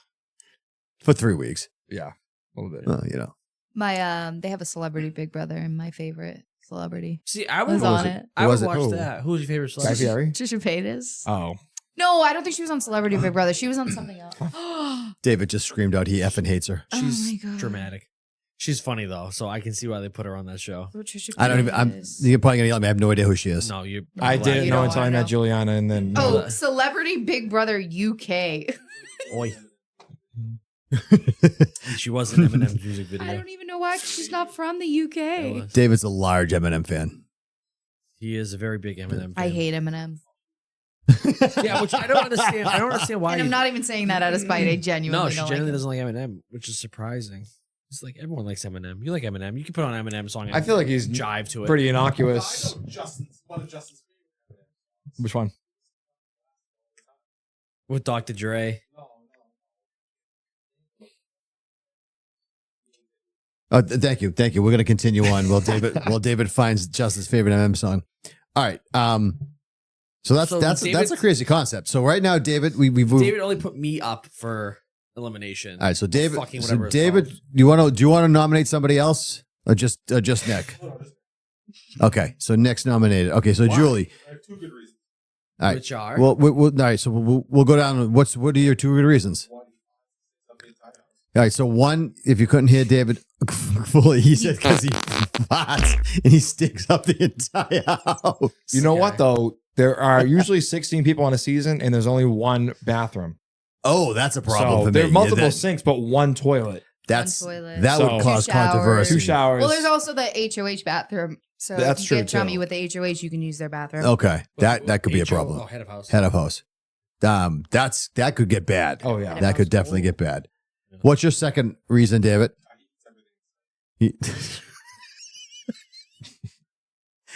[SPEAKER 2] For 3 weeks.
[SPEAKER 1] Yeah, a little bit.
[SPEAKER 2] You know.
[SPEAKER 4] My they have a celebrity Big Brother, and my favorite celebrity
[SPEAKER 3] See, I
[SPEAKER 4] was
[SPEAKER 3] would
[SPEAKER 4] on it.
[SPEAKER 3] I would
[SPEAKER 2] Was it?
[SPEAKER 3] watch
[SPEAKER 1] Who?
[SPEAKER 3] that. Who's your favorite
[SPEAKER 1] Guy
[SPEAKER 3] celebrity?
[SPEAKER 1] Fieri?
[SPEAKER 4] Trisha Paytas.
[SPEAKER 1] Oh,
[SPEAKER 4] No, I don't think she was on Celebrity Big Brother. She was on something else. Oh
[SPEAKER 2] David just screamed out he effing hates her.
[SPEAKER 3] She's
[SPEAKER 4] my God.
[SPEAKER 3] dramatic. She's funny though, so I can see why they put her on that show.
[SPEAKER 4] Oh, Trisha
[SPEAKER 2] I don't even.
[SPEAKER 4] Paytas.
[SPEAKER 2] You're probably gonna yell at me. I have no idea who she is.
[SPEAKER 3] No, you.
[SPEAKER 1] I didn't
[SPEAKER 4] You
[SPEAKER 1] know
[SPEAKER 4] don't
[SPEAKER 1] until I
[SPEAKER 4] wanna
[SPEAKER 1] met
[SPEAKER 4] know.
[SPEAKER 1] Juliana, and then
[SPEAKER 4] Oh, Celebrity Big Brother UK.
[SPEAKER 3] Oi. She was in Eminem's music video.
[SPEAKER 4] I don't even know why she's not from the
[SPEAKER 3] It
[SPEAKER 4] UK.
[SPEAKER 3] was.
[SPEAKER 2] David's a large Eminem fan.
[SPEAKER 3] He is a very big Eminem fan.
[SPEAKER 4] I hate Eminem.
[SPEAKER 3] Yeah, which I don't understand. I don't understand why.
[SPEAKER 4] And I'm not even saying that out of spite. I genuinely
[SPEAKER 3] No, she
[SPEAKER 4] don't
[SPEAKER 3] genuinely
[SPEAKER 4] like
[SPEAKER 3] doesn't like Eminem, which is surprising. It's like everyone likes Eminem. You like Eminem. You can put on an Eminem song. And
[SPEAKER 1] I feel like he's
[SPEAKER 3] jive to it.
[SPEAKER 1] pretty innocuous. Which one?
[SPEAKER 3] With Dr. Dre.
[SPEAKER 2] Thank you. We're going to continue on while David finds Justin's favorite Eminem song. All right. So that's
[SPEAKER 3] David-
[SPEAKER 2] a crazy concept. So right now, David, we've
[SPEAKER 3] David only put me up for elimination.
[SPEAKER 2] All right. So David,
[SPEAKER 3] Fucking whatever it's
[SPEAKER 2] David,
[SPEAKER 3] called.
[SPEAKER 2] do you want to nominate somebody else or just Nick? Okay. So Nick's nominated. Okay. So
[SPEAKER 3] Why?
[SPEAKER 2] Julie.
[SPEAKER 5] I have two good reasons.
[SPEAKER 2] All right.
[SPEAKER 3] Which are
[SPEAKER 2] Well, all right. So we'll go down. What are your two good reasons?
[SPEAKER 5] One, something entire house.
[SPEAKER 2] All right. So one, if you couldn't hear David fully, he said because he farts and he stinks up the entire house.
[SPEAKER 1] You know
[SPEAKER 3] Okay.
[SPEAKER 1] what though? There are usually 16 people on a season, and there's only one bathroom.
[SPEAKER 2] Oh, that's a problem
[SPEAKER 1] So
[SPEAKER 2] for me.
[SPEAKER 1] there are multiple
[SPEAKER 2] Yeah,
[SPEAKER 1] sinks, but one toilet,
[SPEAKER 2] That's
[SPEAKER 4] One toilet.
[SPEAKER 2] that
[SPEAKER 1] So-
[SPEAKER 2] would cause
[SPEAKER 4] Two showers.
[SPEAKER 2] controversy.
[SPEAKER 1] 2 showers.
[SPEAKER 4] Well, there's also the HOH bathroom. So
[SPEAKER 1] That's
[SPEAKER 4] if
[SPEAKER 1] true,
[SPEAKER 4] you get chummy
[SPEAKER 1] too.
[SPEAKER 4] with the HOH, you can use their bathroom.
[SPEAKER 2] Okay, that could be a
[SPEAKER 3] HO?
[SPEAKER 2] problem.
[SPEAKER 3] Oh, head of house.
[SPEAKER 2] Head of house. That could get bad.
[SPEAKER 1] Oh yeah.
[SPEAKER 2] That could definitely get bad. What's your second reason, David? He,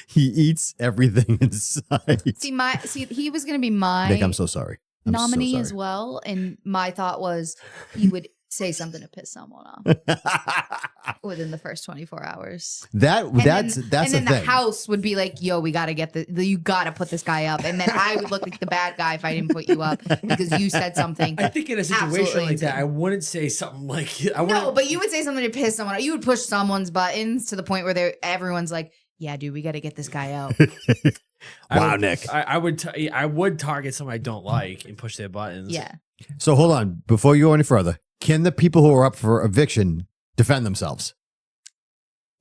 [SPEAKER 2] he eats everything inside.
[SPEAKER 4] See, he was going to be my
[SPEAKER 2] Nick, I'm so sorry. I'm so
[SPEAKER 4] nominee
[SPEAKER 2] sorry.
[SPEAKER 4] as well, and my thought was he would say something to piss someone off within the first 24 hours.
[SPEAKER 2] that's
[SPEAKER 4] And
[SPEAKER 2] the
[SPEAKER 4] then the
[SPEAKER 2] thing.
[SPEAKER 4] house would be like, "Yo, we got to get you got to put this guy up," and then I would look like the bad guy if I didn't put you up because you said something.
[SPEAKER 3] I think in a situation
[SPEAKER 4] Absolutely
[SPEAKER 3] like that,
[SPEAKER 4] insane.
[SPEAKER 3] I wouldn't say something like I wouldn't.
[SPEAKER 4] No, but you would say something to piss someone off. You would push someone's buttons to the point where everyone's like, "Yeah, dude, we got to get this guy out."
[SPEAKER 2] Wow, Nick.
[SPEAKER 3] I would target someone I don't like and push their buttons.
[SPEAKER 4] Yeah.
[SPEAKER 2] So hold on. Before you go any further, can the people who are up for eviction defend themselves?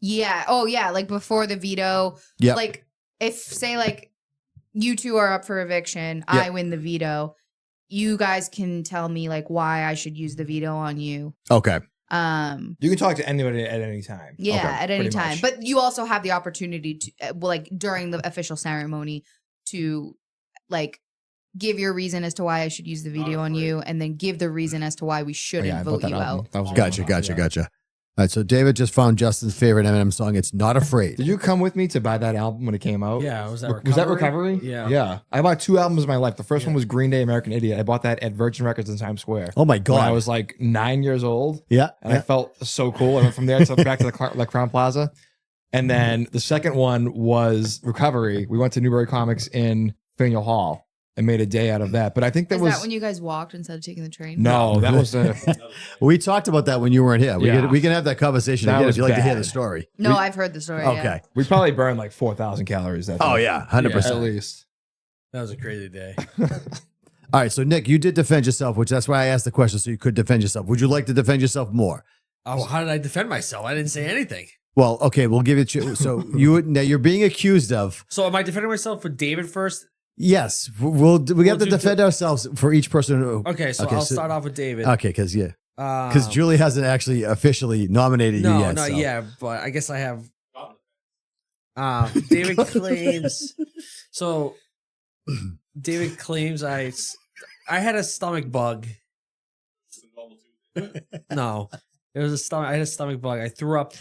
[SPEAKER 4] Yeah. Oh, yeah. Like before the veto.
[SPEAKER 2] Yeah.
[SPEAKER 4] Like if say like you two are up for eviction,
[SPEAKER 2] Yeah.
[SPEAKER 4] I win the veto. You guys can tell me like why I should use the veto on you.
[SPEAKER 2] Okay.
[SPEAKER 1] You can talk to anybody at any time.
[SPEAKER 4] Yeah,
[SPEAKER 2] Okay,
[SPEAKER 4] at any
[SPEAKER 1] pretty
[SPEAKER 4] time.
[SPEAKER 1] much.
[SPEAKER 4] But you also have the opportunity to, like during the official ceremony, to like give your reason as to why I should use the veto on you, and then give the reason as to why we shouldn't
[SPEAKER 1] I
[SPEAKER 4] vote
[SPEAKER 1] put that
[SPEAKER 4] you
[SPEAKER 1] album.
[SPEAKER 4] out.
[SPEAKER 1] That was a
[SPEAKER 2] Gotcha.
[SPEAKER 1] good one. Yeah.
[SPEAKER 2] Gotcha. All right. So David just found Justin's favorite Eminem song. It's Not Afraid.
[SPEAKER 1] Did you come with me to buy that album when it came out?
[SPEAKER 3] Yeah, was that Recovery?
[SPEAKER 1] Was that Recovery?
[SPEAKER 3] Yeah.
[SPEAKER 1] Yeah. I bought 2 albums in my life. The first
[SPEAKER 3] Yeah.
[SPEAKER 1] one was Green Day, American Idiot. I bought that at Virgin Records in Times Square.
[SPEAKER 2] Oh my
[SPEAKER 1] When
[SPEAKER 2] God.
[SPEAKER 1] I was like 9 years old.
[SPEAKER 2] yeah.
[SPEAKER 1] And I felt so cool. I went from there to back to the Crown Plaza. And then the second one was Recovery. We went to Newbury Comics in Faneuil Hall and made a day out of that. But I think that
[SPEAKER 4] Is
[SPEAKER 1] was
[SPEAKER 4] that when you guys walked instead of taking the train?
[SPEAKER 1] no, that was
[SPEAKER 2] We talked about that when you weren't here.
[SPEAKER 1] Yeah.
[SPEAKER 2] We can have that conversation
[SPEAKER 1] That
[SPEAKER 2] again
[SPEAKER 1] was
[SPEAKER 2] if you'd like to hear
[SPEAKER 1] bad.
[SPEAKER 2] the story.
[SPEAKER 4] No, I've heard the story.
[SPEAKER 2] Okay.
[SPEAKER 1] we probably burned like 4,000 calories that day.
[SPEAKER 2] Oh yeah, 100%.
[SPEAKER 1] At least.
[SPEAKER 3] That was a crazy day.
[SPEAKER 2] All right. So Nick, you did defend yourself, which that's why I asked the question, so you could defend yourself. Would you like to defend yourself more?
[SPEAKER 3] Oh, how did I defend myself? I didn't say anything.
[SPEAKER 2] Well, okay, we'll give it to you. So now you're being accused of.
[SPEAKER 3] So am I defending myself for David first?
[SPEAKER 2] Yes, we have to
[SPEAKER 3] do-
[SPEAKER 2] defend ourselves for each person.
[SPEAKER 3] Okay, so
[SPEAKER 2] Okay,
[SPEAKER 3] I'll
[SPEAKER 2] so-
[SPEAKER 3] start off with David.
[SPEAKER 2] Okay, because
[SPEAKER 3] Because
[SPEAKER 2] Julie hasn't actually officially nominated you
[SPEAKER 3] no,
[SPEAKER 2] yet.
[SPEAKER 3] not
[SPEAKER 2] so.
[SPEAKER 3] yet, but I guess I have. David claims. So, David claims I had a stomach bug.
[SPEAKER 5] It's a normal Tuesday.
[SPEAKER 3] No, it was a stomach. I had a stomach bug. I threw up.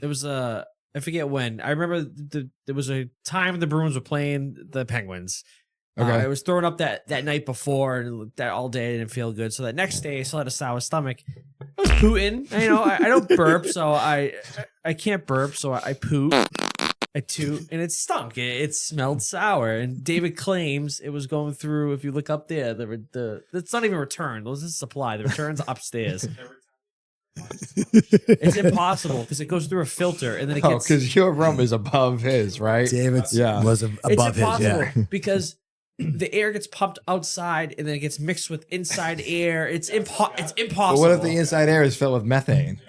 [SPEAKER 3] It was I forget when. I remember there was a time the Bruins were playing the Penguins.
[SPEAKER 1] Okay.
[SPEAKER 3] I was throwing up that night before, and that all day I didn't feel good. So that next day, I still had a sour stomach. I was pooting. You know, I don't burp, so I can't burp, so I poop. I toot, and it stunk. It smelled sour. And David claims it was going through. If you look up there, the it's not even return. Those is supply. The return's upstairs. It's impossible because it goes through a filter and then it
[SPEAKER 1] Oh,
[SPEAKER 3] gets.
[SPEAKER 1] because your room is above his, right?
[SPEAKER 2] David's
[SPEAKER 1] Yeah.
[SPEAKER 2] was
[SPEAKER 3] It's
[SPEAKER 2] above his.
[SPEAKER 3] impossible
[SPEAKER 2] Yeah.
[SPEAKER 3] because the air gets pumped outside and then it gets mixed with inside air. It's impossible.
[SPEAKER 1] But what if the inside air is filled with methane?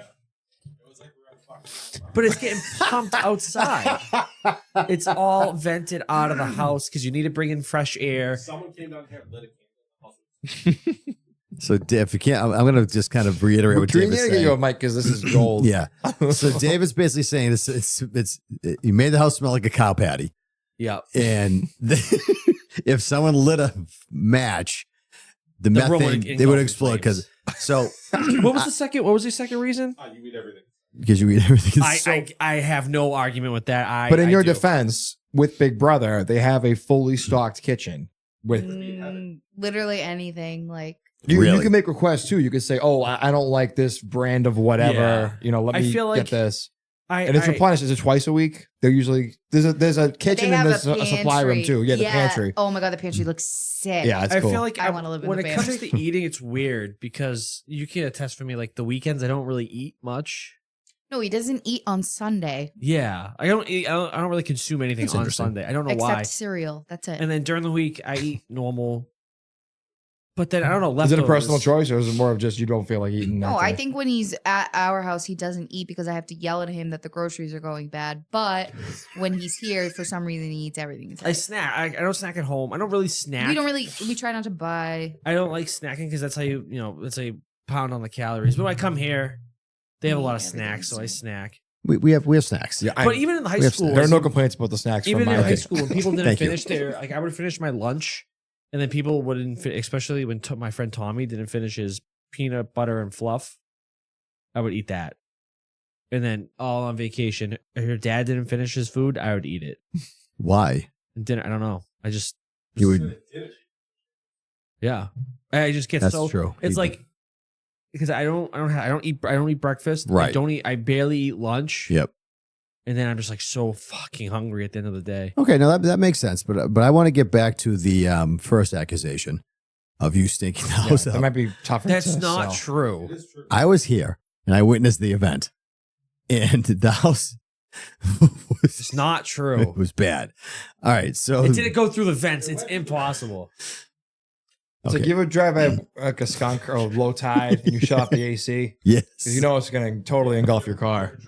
[SPEAKER 3] But it's getting pumped outside. It's all vented out of the house because you need to bring in fresh air.
[SPEAKER 5] Someone came down here and lit a candle.
[SPEAKER 2] So if you can't, I'm going to just kind of reiterate what
[SPEAKER 1] We
[SPEAKER 2] David's
[SPEAKER 1] need to get you a
[SPEAKER 2] saying.
[SPEAKER 1] mic because this is gold.
[SPEAKER 2] Yeah. So David's basically saying it's you made the house smell like a cow patty,
[SPEAKER 3] Yeah.
[SPEAKER 2] and if someone lit a match, the
[SPEAKER 3] The room would
[SPEAKER 2] methane they would
[SPEAKER 3] engulf in
[SPEAKER 2] explode
[SPEAKER 3] flames.
[SPEAKER 2] because so
[SPEAKER 3] What was the second? What was the second reason?
[SPEAKER 5] You eat everything.
[SPEAKER 2] because you eat everything.
[SPEAKER 3] I have no argument with that.
[SPEAKER 1] But in
[SPEAKER 3] I
[SPEAKER 1] your
[SPEAKER 3] do.
[SPEAKER 1] defense, with Big Brother, they have a fully stocked kitchen with
[SPEAKER 4] Literally anything. Like,
[SPEAKER 1] you
[SPEAKER 2] Really?
[SPEAKER 1] can make requests too. You could say, "Oh, I don't like this brand of whatever.
[SPEAKER 3] Yeah.
[SPEAKER 1] You know, let
[SPEAKER 3] I
[SPEAKER 1] me
[SPEAKER 3] feel like
[SPEAKER 1] get this."
[SPEAKER 3] I,
[SPEAKER 1] And it's replenished. Is it twice a week? They're usually there's a kitchen
[SPEAKER 4] they
[SPEAKER 1] and
[SPEAKER 4] have
[SPEAKER 1] there's a supply room too. Yeah, the pantry.
[SPEAKER 4] Oh my god, the pantry looks sick.
[SPEAKER 1] Yeah, it's
[SPEAKER 3] I
[SPEAKER 1] cool.
[SPEAKER 3] feel like
[SPEAKER 4] I wanna live in
[SPEAKER 3] when
[SPEAKER 4] the
[SPEAKER 3] it comes
[SPEAKER 4] pantry.
[SPEAKER 3] to eating, it's weird because you can attest for me. Like the weekends, I don't really eat much.
[SPEAKER 4] No, he doesn't eat on Sunday
[SPEAKER 3] Yeah, I don't eat. I don't really consume anything
[SPEAKER 2] That's
[SPEAKER 3] on
[SPEAKER 2] interesting.
[SPEAKER 3] Sunday. I don't know
[SPEAKER 4] except
[SPEAKER 3] why.
[SPEAKER 4] cereal. That's it.
[SPEAKER 3] And then during the week, I eat normal. But then I don't know.
[SPEAKER 1] Is it a
[SPEAKER 3] leftovers.
[SPEAKER 1] personal choice or is it more of just you don't feel like eating?
[SPEAKER 4] No,
[SPEAKER 1] that
[SPEAKER 4] I
[SPEAKER 1] day?
[SPEAKER 4] think when he's at our house, he doesn't eat because I have to yell at him that the groceries are going bad. But when he's here, for some reason, he eats everything.
[SPEAKER 3] I snack. I don't snack at home. I don't really snack.
[SPEAKER 4] We try not to buy.
[SPEAKER 3] I don't like snacking because that's how that's how you pound on the calories. But when I come here, they have a
[SPEAKER 4] We
[SPEAKER 3] lot of
[SPEAKER 4] eat everything
[SPEAKER 3] snacks, so I snack.
[SPEAKER 2] we have snacks.
[SPEAKER 1] Yeah,
[SPEAKER 3] But even in the high
[SPEAKER 2] we have
[SPEAKER 3] school,
[SPEAKER 1] there are no complaints about the snacks.
[SPEAKER 3] even
[SPEAKER 1] from
[SPEAKER 3] in
[SPEAKER 1] my
[SPEAKER 3] high
[SPEAKER 1] kid.
[SPEAKER 3] school, when people didn't
[SPEAKER 2] Thank you.
[SPEAKER 3] finish their like, I would finish my lunch, and then people wouldn't. Especially when my friend Tommy didn't finish his peanut butter and fluff, I would eat that. And then all on vacation, if your dad didn't finish his food, I would eat it.
[SPEAKER 2] Why?
[SPEAKER 3] And dinner, I don't know. I just
[SPEAKER 2] You would.
[SPEAKER 3] yeah. I just get
[SPEAKER 2] That's
[SPEAKER 3] so
[SPEAKER 2] true.
[SPEAKER 3] It's
[SPEAKER 2] You-
[SPEAKER 3] like because I don't eat breakfast.
[SPEAKER 2] Right.
[SPEAKER 3] I barely eat lunch.
[SPEAKER 2] Yep.
[SPEAKER 3] And then I'm just like so fucking hungry at the end of the day.
[SPEAKER 2] Okay, now that makes sense, but I want to get back to the first accusation of you stinking the
[SPEAKER 1] Yeah,
[SPEAKER 2] house
[SPEAKER 1] that
[SPEAKER 2] up.
[SPEAKER 1] might be tougher.
[SPEAKER 3] That's
[SPEAKER 1] to
[SPEAKER 3] not
[SPEAKER 1] sell.
[SPEAKER 3] true.
[SPEAKER 2] I was here and I witnessed the event, and the house
[SPEAKER 3] It's not true.
[SPEAKER 2] it was bad. All right, so
[SPEAKER 3] It didn't go through the vents. It's impossible.
[SPEAKER 1] It's like you ever drive by like a skunk or low tide and you shut off the AC
[SPEAKER 2] yes,
[SPEAKER 1] because you know it's going to totally engulf your car.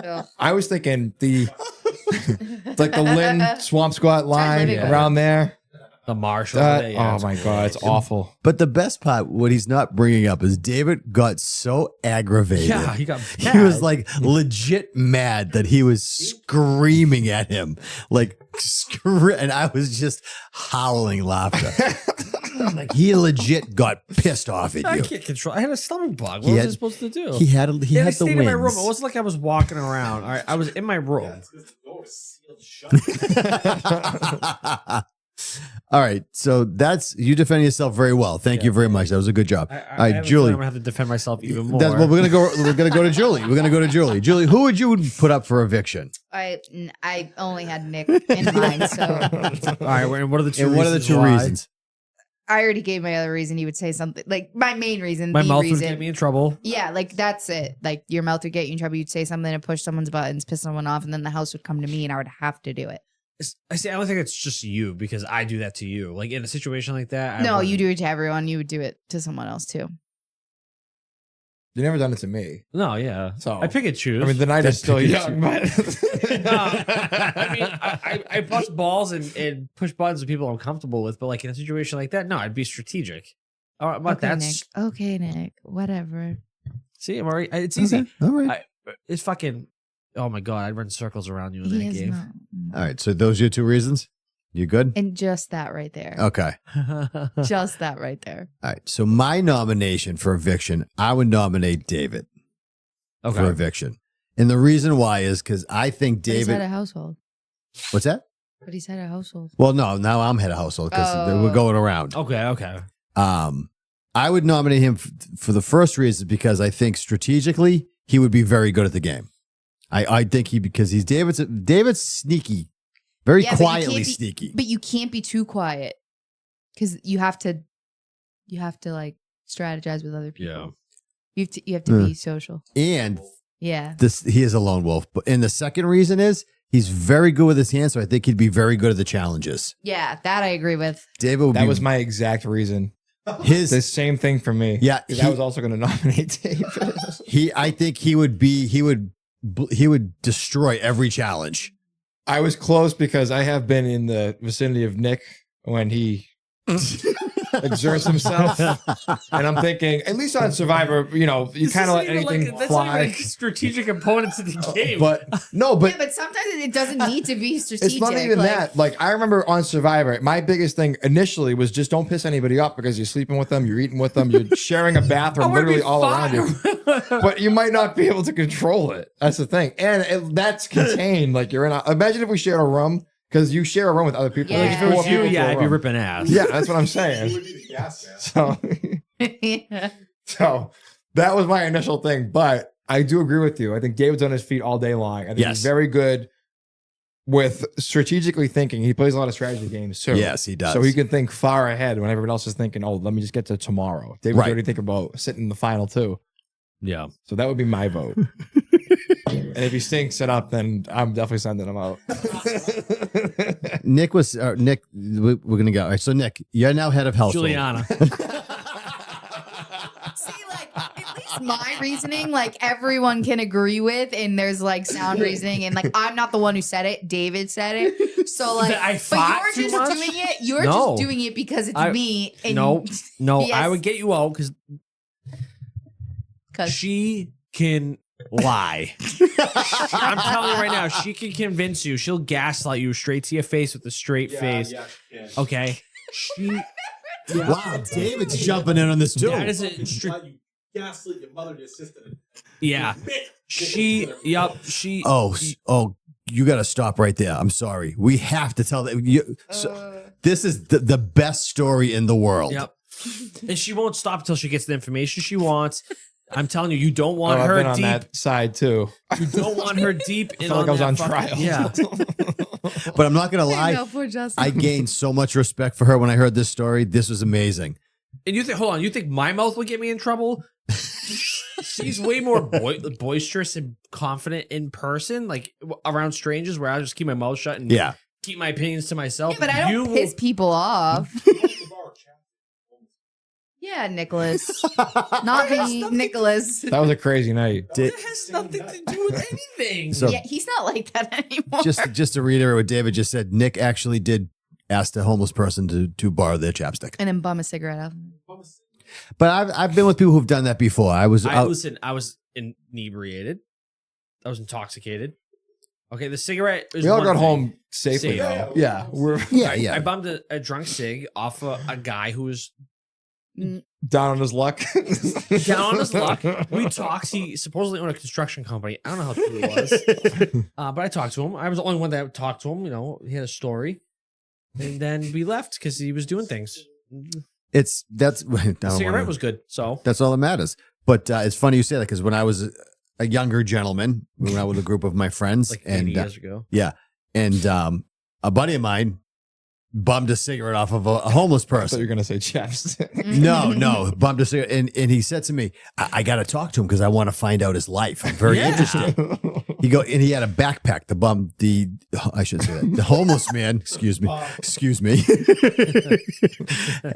[SPEAKER 4] Ugh.
[SPEAKER 1] I was thinking it's like the Lynn Swamp Squat line
[SPEAKER 4] living
[SPEAKER 1] around there.
[SPEAKER 3] The Marshall.
[SPEAKER 1] That,
[SPEAKER 3] yeah,
[SPEAKER 1] oh my god, it's awful.
[SPEAKER 2] But the best part, what he's not bringing up, is David got so aggravated.
[SPEAKER 3] Yeah, he got.
[SPEAKER 2] He was like legit mad that he was screaming at him, like, and I was just howling laughter. Like he legit got pissed off at
[SPEAKER 3] I
[SPEAKER 2] you.
[SPEAKER 3] can't control. I had a stomach bug.
[SPEAKER 2] He
[SPEAKER 3] What was
[SPEAKER 2] had-
[SPEAKER 3] I supposed to do?
[SPEAKER 2] He had
[SPEAKER 3] I
[SPEAKER 2] the
[SPEAKER 3] stayed in my room.
[SPEAKER 2] wins.
[SPEAKER 3] It wasn't like I was walking around. All right, I was in my room.
[SPEAKER 2] All right, so that's you defend yourself very well. Thank you very much. That was a good job.
[SPEAKER 3] I
[SPEAKER 2] All
[SPEAKER 3] have
[SPEAKER 2] right,
[SPEAKER 3] a feeling
[SPEAKER 2] Julie.
[SPEAKER 3] I'm gonna have to defend myself even more.
[SPEAKER 2] That's well, we're gonna go. We're gonna go to Julie. We're gonna go to Julie. Julie, who would you put up for eviction?
[SPEAKER 4] I only had Nick in mind, so
[SPEAKER 3] All right, and what are the two?
[SPEAKER 2] And what are the two
[SPEAKER 3] why?
[SPEAKER 2] reasons?
[SPEAKER 4] I already gave my other reason. He would say something like my main reason.
[SPEAKER 3] My
[SPEAKER 4] the
[SPEAKER 3] mouth
[SPEAKER 4] reason.
[SPEAKER 3] would get me in trouble.
[SPEAKER 4] Yeah, like that's it. Like your mouth would get you in trouble. You'd say something and push someone's buttons, piss someone off, and then the house would come to me, and I would have to do it.
[SPEAKER 3] I see. I don't think it's just you because I do that to you. Like in a situation like that.
[SPEAKER 4] No, you do it to everyone. You would do it to someone else too.
[SPEAKER 1] You never done it to me.
[SPEAKER 3] No, yeah.
[SPEAKER 1] So
[SPEAKER 3] I pick and choose.
[SPEAKER 1] I mean, the night is still
[SPEAKER 2] pick and
[SPEAKER 1] young, but
[SPEAKER 3] No, I mean, I bust balls and push buttons with people I'm comfortable with, but like in a situation like that, no, I'd be strategic. All right, but
[SPEAKER 4] Okay,
[SPEAKER 3] that's
[SPEAKER 4] Nick. Okay, Nick. Whatever.
[SPEAKER 3] see, I'm already. It's easy.
[SPEAKER 2] Okay, all right.
[SPEAKER 3] It's fucking. Oh my god, I'd run circles around you in
[SPEAKER 4] He
[SPEAKER 3] that
[SPEAKER 4] is
[SPEAKER 3] game.
[SPEAKER 4] not.
[SPEAKER 2] All right. So those are your two reasons. You good?
[SPEAKER 4] And just that right there.
[SPEAKER 2] Okay.
[SPEAKER 4] Just that right there.
[SPEAKER 2] All right. So my nomination for eviction, I would nominate David for
[SPEAKER 3] okay.
[SPEAKER 2] eviction, and the reason why is because I think
[SPEAKER 4] But he's head
[SPEAKER 2] David.
[SPEAKER 4] of household.
[SPEAKER 2] What's that?
[SPEAKER 4] But he's head of household.
[SPEAKER 2] Well, no. Now I'm head of household because
[SPEAKER 4] Oh.
[SPEAKER 2] we're going around.
[SPEAKER 3] Okay.
[SPEAKER 2] I would nominate him for the first reason because I think strategically he would be very good at the game. I think because he's David's sneaky, very
[SPEAKER 4] Yeah, but you
[SPEAKER 2] quietly
[SPEAKER 4] can't be-
[SPEAKER 2] sneaky.
[SPEAKER 4] But you can't be too quiet because you have to like strategize with other people.
[SPEAKER 3] Yeah.
[SPEAKER 4] You have to be social.
[SPEAKER 2] And
[SPEAKER 4] Yeah.
[SPEAKER 2] he is a lone wolf. And the second reason is he's very good with his hands, so I think he'd be very good at the challenges.
[SPEAKER 4] Yeah, that I agree with.
[SPEAKER 2] David would
[SPEAKER 1] That
[SPEAKER 2] be
[SPEAKER 1] was my exact reason.
[SPEAKER 2] his.
[SPEAKER 1] The same thing for me.
[SPEAKER 2] Yeah,
[SPEAKER 1] 'Cause I was also going to nominate David.
[SPEAKER 2] I think he would destroy every challenge.
[SPEAKER 1] I was close because I have been in the vicinity of Nick when he exerts himself, and I'm thinking, at least on Survivor, you kind of let anything fly.
[SPEAKER 3] Strategic opponents in the game.
[SPEAKER 1] But no, but
[SPEAKER 4] Yeah, but sometimes it doesn't need to be strategic.
[SPEAKER 1] it's not even that. Like, I remember on Survivor, my biggest thing initially was just don't piss anybody up because you're sleeping with them, you're eating with them, you're sharing a bathroom literally all around you. But you might not be able to control it. That's the thing. And that's contained. Like, imagine if we shared a room, because you share a room with other people.
[SPEAKER 4] Yeah.
[SPEAKER 1] Like,
[SPEAKER 3] If it was
[SPEAKER 1] four
[SPEAKER 3] you,
[SPEAKER 1] people to a
[SPEAKER 3] I'd be
[SPEAKER 1] room.
[SPEAKER 3] ripping ass.
[SPEAKER 1] Yeah, that's what I'm
[SPEAKER 5] You
[SPEAKER 1] saying.
[SPEAKER 5] would be the gas man.
[SPEAKER 1] So,
[SPEAKER 4] Yeah.
[SPEAKER 1] so that was my initial thing. But I do agree with you. I think David's on his feet all day long. I think
[SPEAKER 2] Yes.
[SPEAKER 1] he's very good with strategically thinking. He plays a lot of strategy games too.
[SPEAKER 2] Yes, he does.
[SPEAKER 1] So he can think far ahead when everyone else is thinking, oh, let me just get to tomorrow. David's
[SPEAKER 2] Right.
[SPEAKER 1] already thinking about sitting in the final too.
[SPEAKER 3] Yeah.
[SPEAKER 1] So that would be my vote. And if he stinks it up, then I'm definitely sending him out.
[SPEAKER 2] Nick, we're going to go. All right, so Nick, you're now head of household.
[SPEAKER 3] Juliana.
[SPEAKER 4] See, like, at least my reasoning, like, everyone can agree with, and there's, like, sound reasoning, and, like, I'm not the one who said it. David said it. So, like,
[SPEAKER 3] That I fought
[SPEAKER 4] but
[SPEAKER 3] too
[SPEAKER 4] you're just
[SPEAKER 3] much?
[SPEAKER 4] doing it. You're
[SPEAKER 3] No.
[SPEAKER 4] just doing it because it's
[SPEAKER 3] I-
[SPEAKER 4] me. And
[SPEAKER 3] No,
[SPEAKER 4] Yes.
[SPEAKER 3] I would get you out because
[SPEAKER 4] 'cause-
[SPEAKER 3] she can lie. I'm telling you right now, she can convince you. She'll gaslight you straight to your face with a straight face.
[SPEAKER 5] Yeah, yeah.
[SPEAKER 3] Okay. She.
[SPEAKER 2] Wow, David's jumping in on this too.
[SPEAKER 3] That is a
[SPEAKER 5] You gaslit your mother and your sister.
[SPEAKER 3] yeah. She. Yep. She.
[SPEAKER 2] Oh, you got to stop right there. I'm sorry. We have to tell that. This is the best story in the world.
[SPEAKER 3] Yep. And she won't stop until she gets the information she wants. I'm telling you, you don't want
[SPEAKER 1] I've
[SPEAKER 3] her
[SPEAKER 1] been on
[SPEAKER 3] deep.
[SPEAKER 1] that side too.
[SPEAKER 3] You don't want her deep.
[SPEAKER 1] I felt like I was
[SPEAKER 3] that
[SPEAKER 1] on
[SPEAKER 3] fucking-
[SPEAKER 1] trial.
[SPEAKER 3] Yeah.
[SPEAKER 2] But I'm not going to
[SPEAKER 4] I
[SPEAKER 2] lie.
[SPEAKER 4] know, poor Justin.
[SPEAKER 2] I gained so much respect for her when I heard this story. This was amazing.
[SPEAKER 3] And you think, hold on, you think my mouth would get me in trouble? She's way more boisterous and confident in person, like around strangers, where I just keep my mouth shut and
[SPEAKER 2] Yeah.
[SPEAKER 3] keep my opinions to myself.
[SPEAKER 4] Yeah, but I don't piss people off. Yeah, Nicholas. Not me, Nicholas.
[SPEAKER 1] That was a crazy night.
[SPEAKER 3] That has nothing to do with anything.
[SPEAKER 2] So-
[SPEAKER 4] Yeah, he's not like that anymore.
[SPEAKER 2] Just to reiterate what David just said, Nick actually did ask the homeless person to borrow their chapstick.
[SPEAKER 4] and then bum a cigarette out.
[SPEAKER 2] But I've been with people who've done that before. I was out.
[SPEAKER 3] Listen, I was inebriated. I was intoxicated. Okay, the cigarette is
[SPEAKER 1] We all
[SPEAKER 3] one
[SPEAKER 1] got
[SPEAKER 3] thing.
[SPEAKER 1] home safely
[SPEAKER 3] Safe.
[SPEAKER 1] though. Yeah, we're
[SPEAKER 2] yeah.
[SPEAKER 3] I bummed a drunk cig off a guy who was
[SPEAKER 1] down on his luck.
[SPEAKER 3] down on his luck. We talked. He supposedly owned a construction company. I don't know how true it was. But I talked to him. I was the only one that talked to him. You know, he had a story. And then we left because he was doing things.
[SPEAKER 2] That's
[SPEAKER 3] The cigarette was good. So
[SPEAKER 2] That's all that matters. But it's funny you say that because when I was a younger gentleman, we went out with a group of my friends,
[SPEAKER 3] like 80
[SPEAKER 2] and
[SPEAKER 3] years ago.
[SPEAKER 2] and a buddy of mine bummed a cigarette off of a homeless
[SPEAKER 1] I thought you
[SPEAKER 2] person.
[SPEAKER 1] were gonna say chapstick.
[SPEAKER 2] No, bummed a cigarette, and he said to me, "I got to talk to him because I want to find out his life. I'm very
[SPEAKER 3] Yeah.
[SPEAKER 2] interested." He had a backpack. I should say that the homeless man. Excuse me,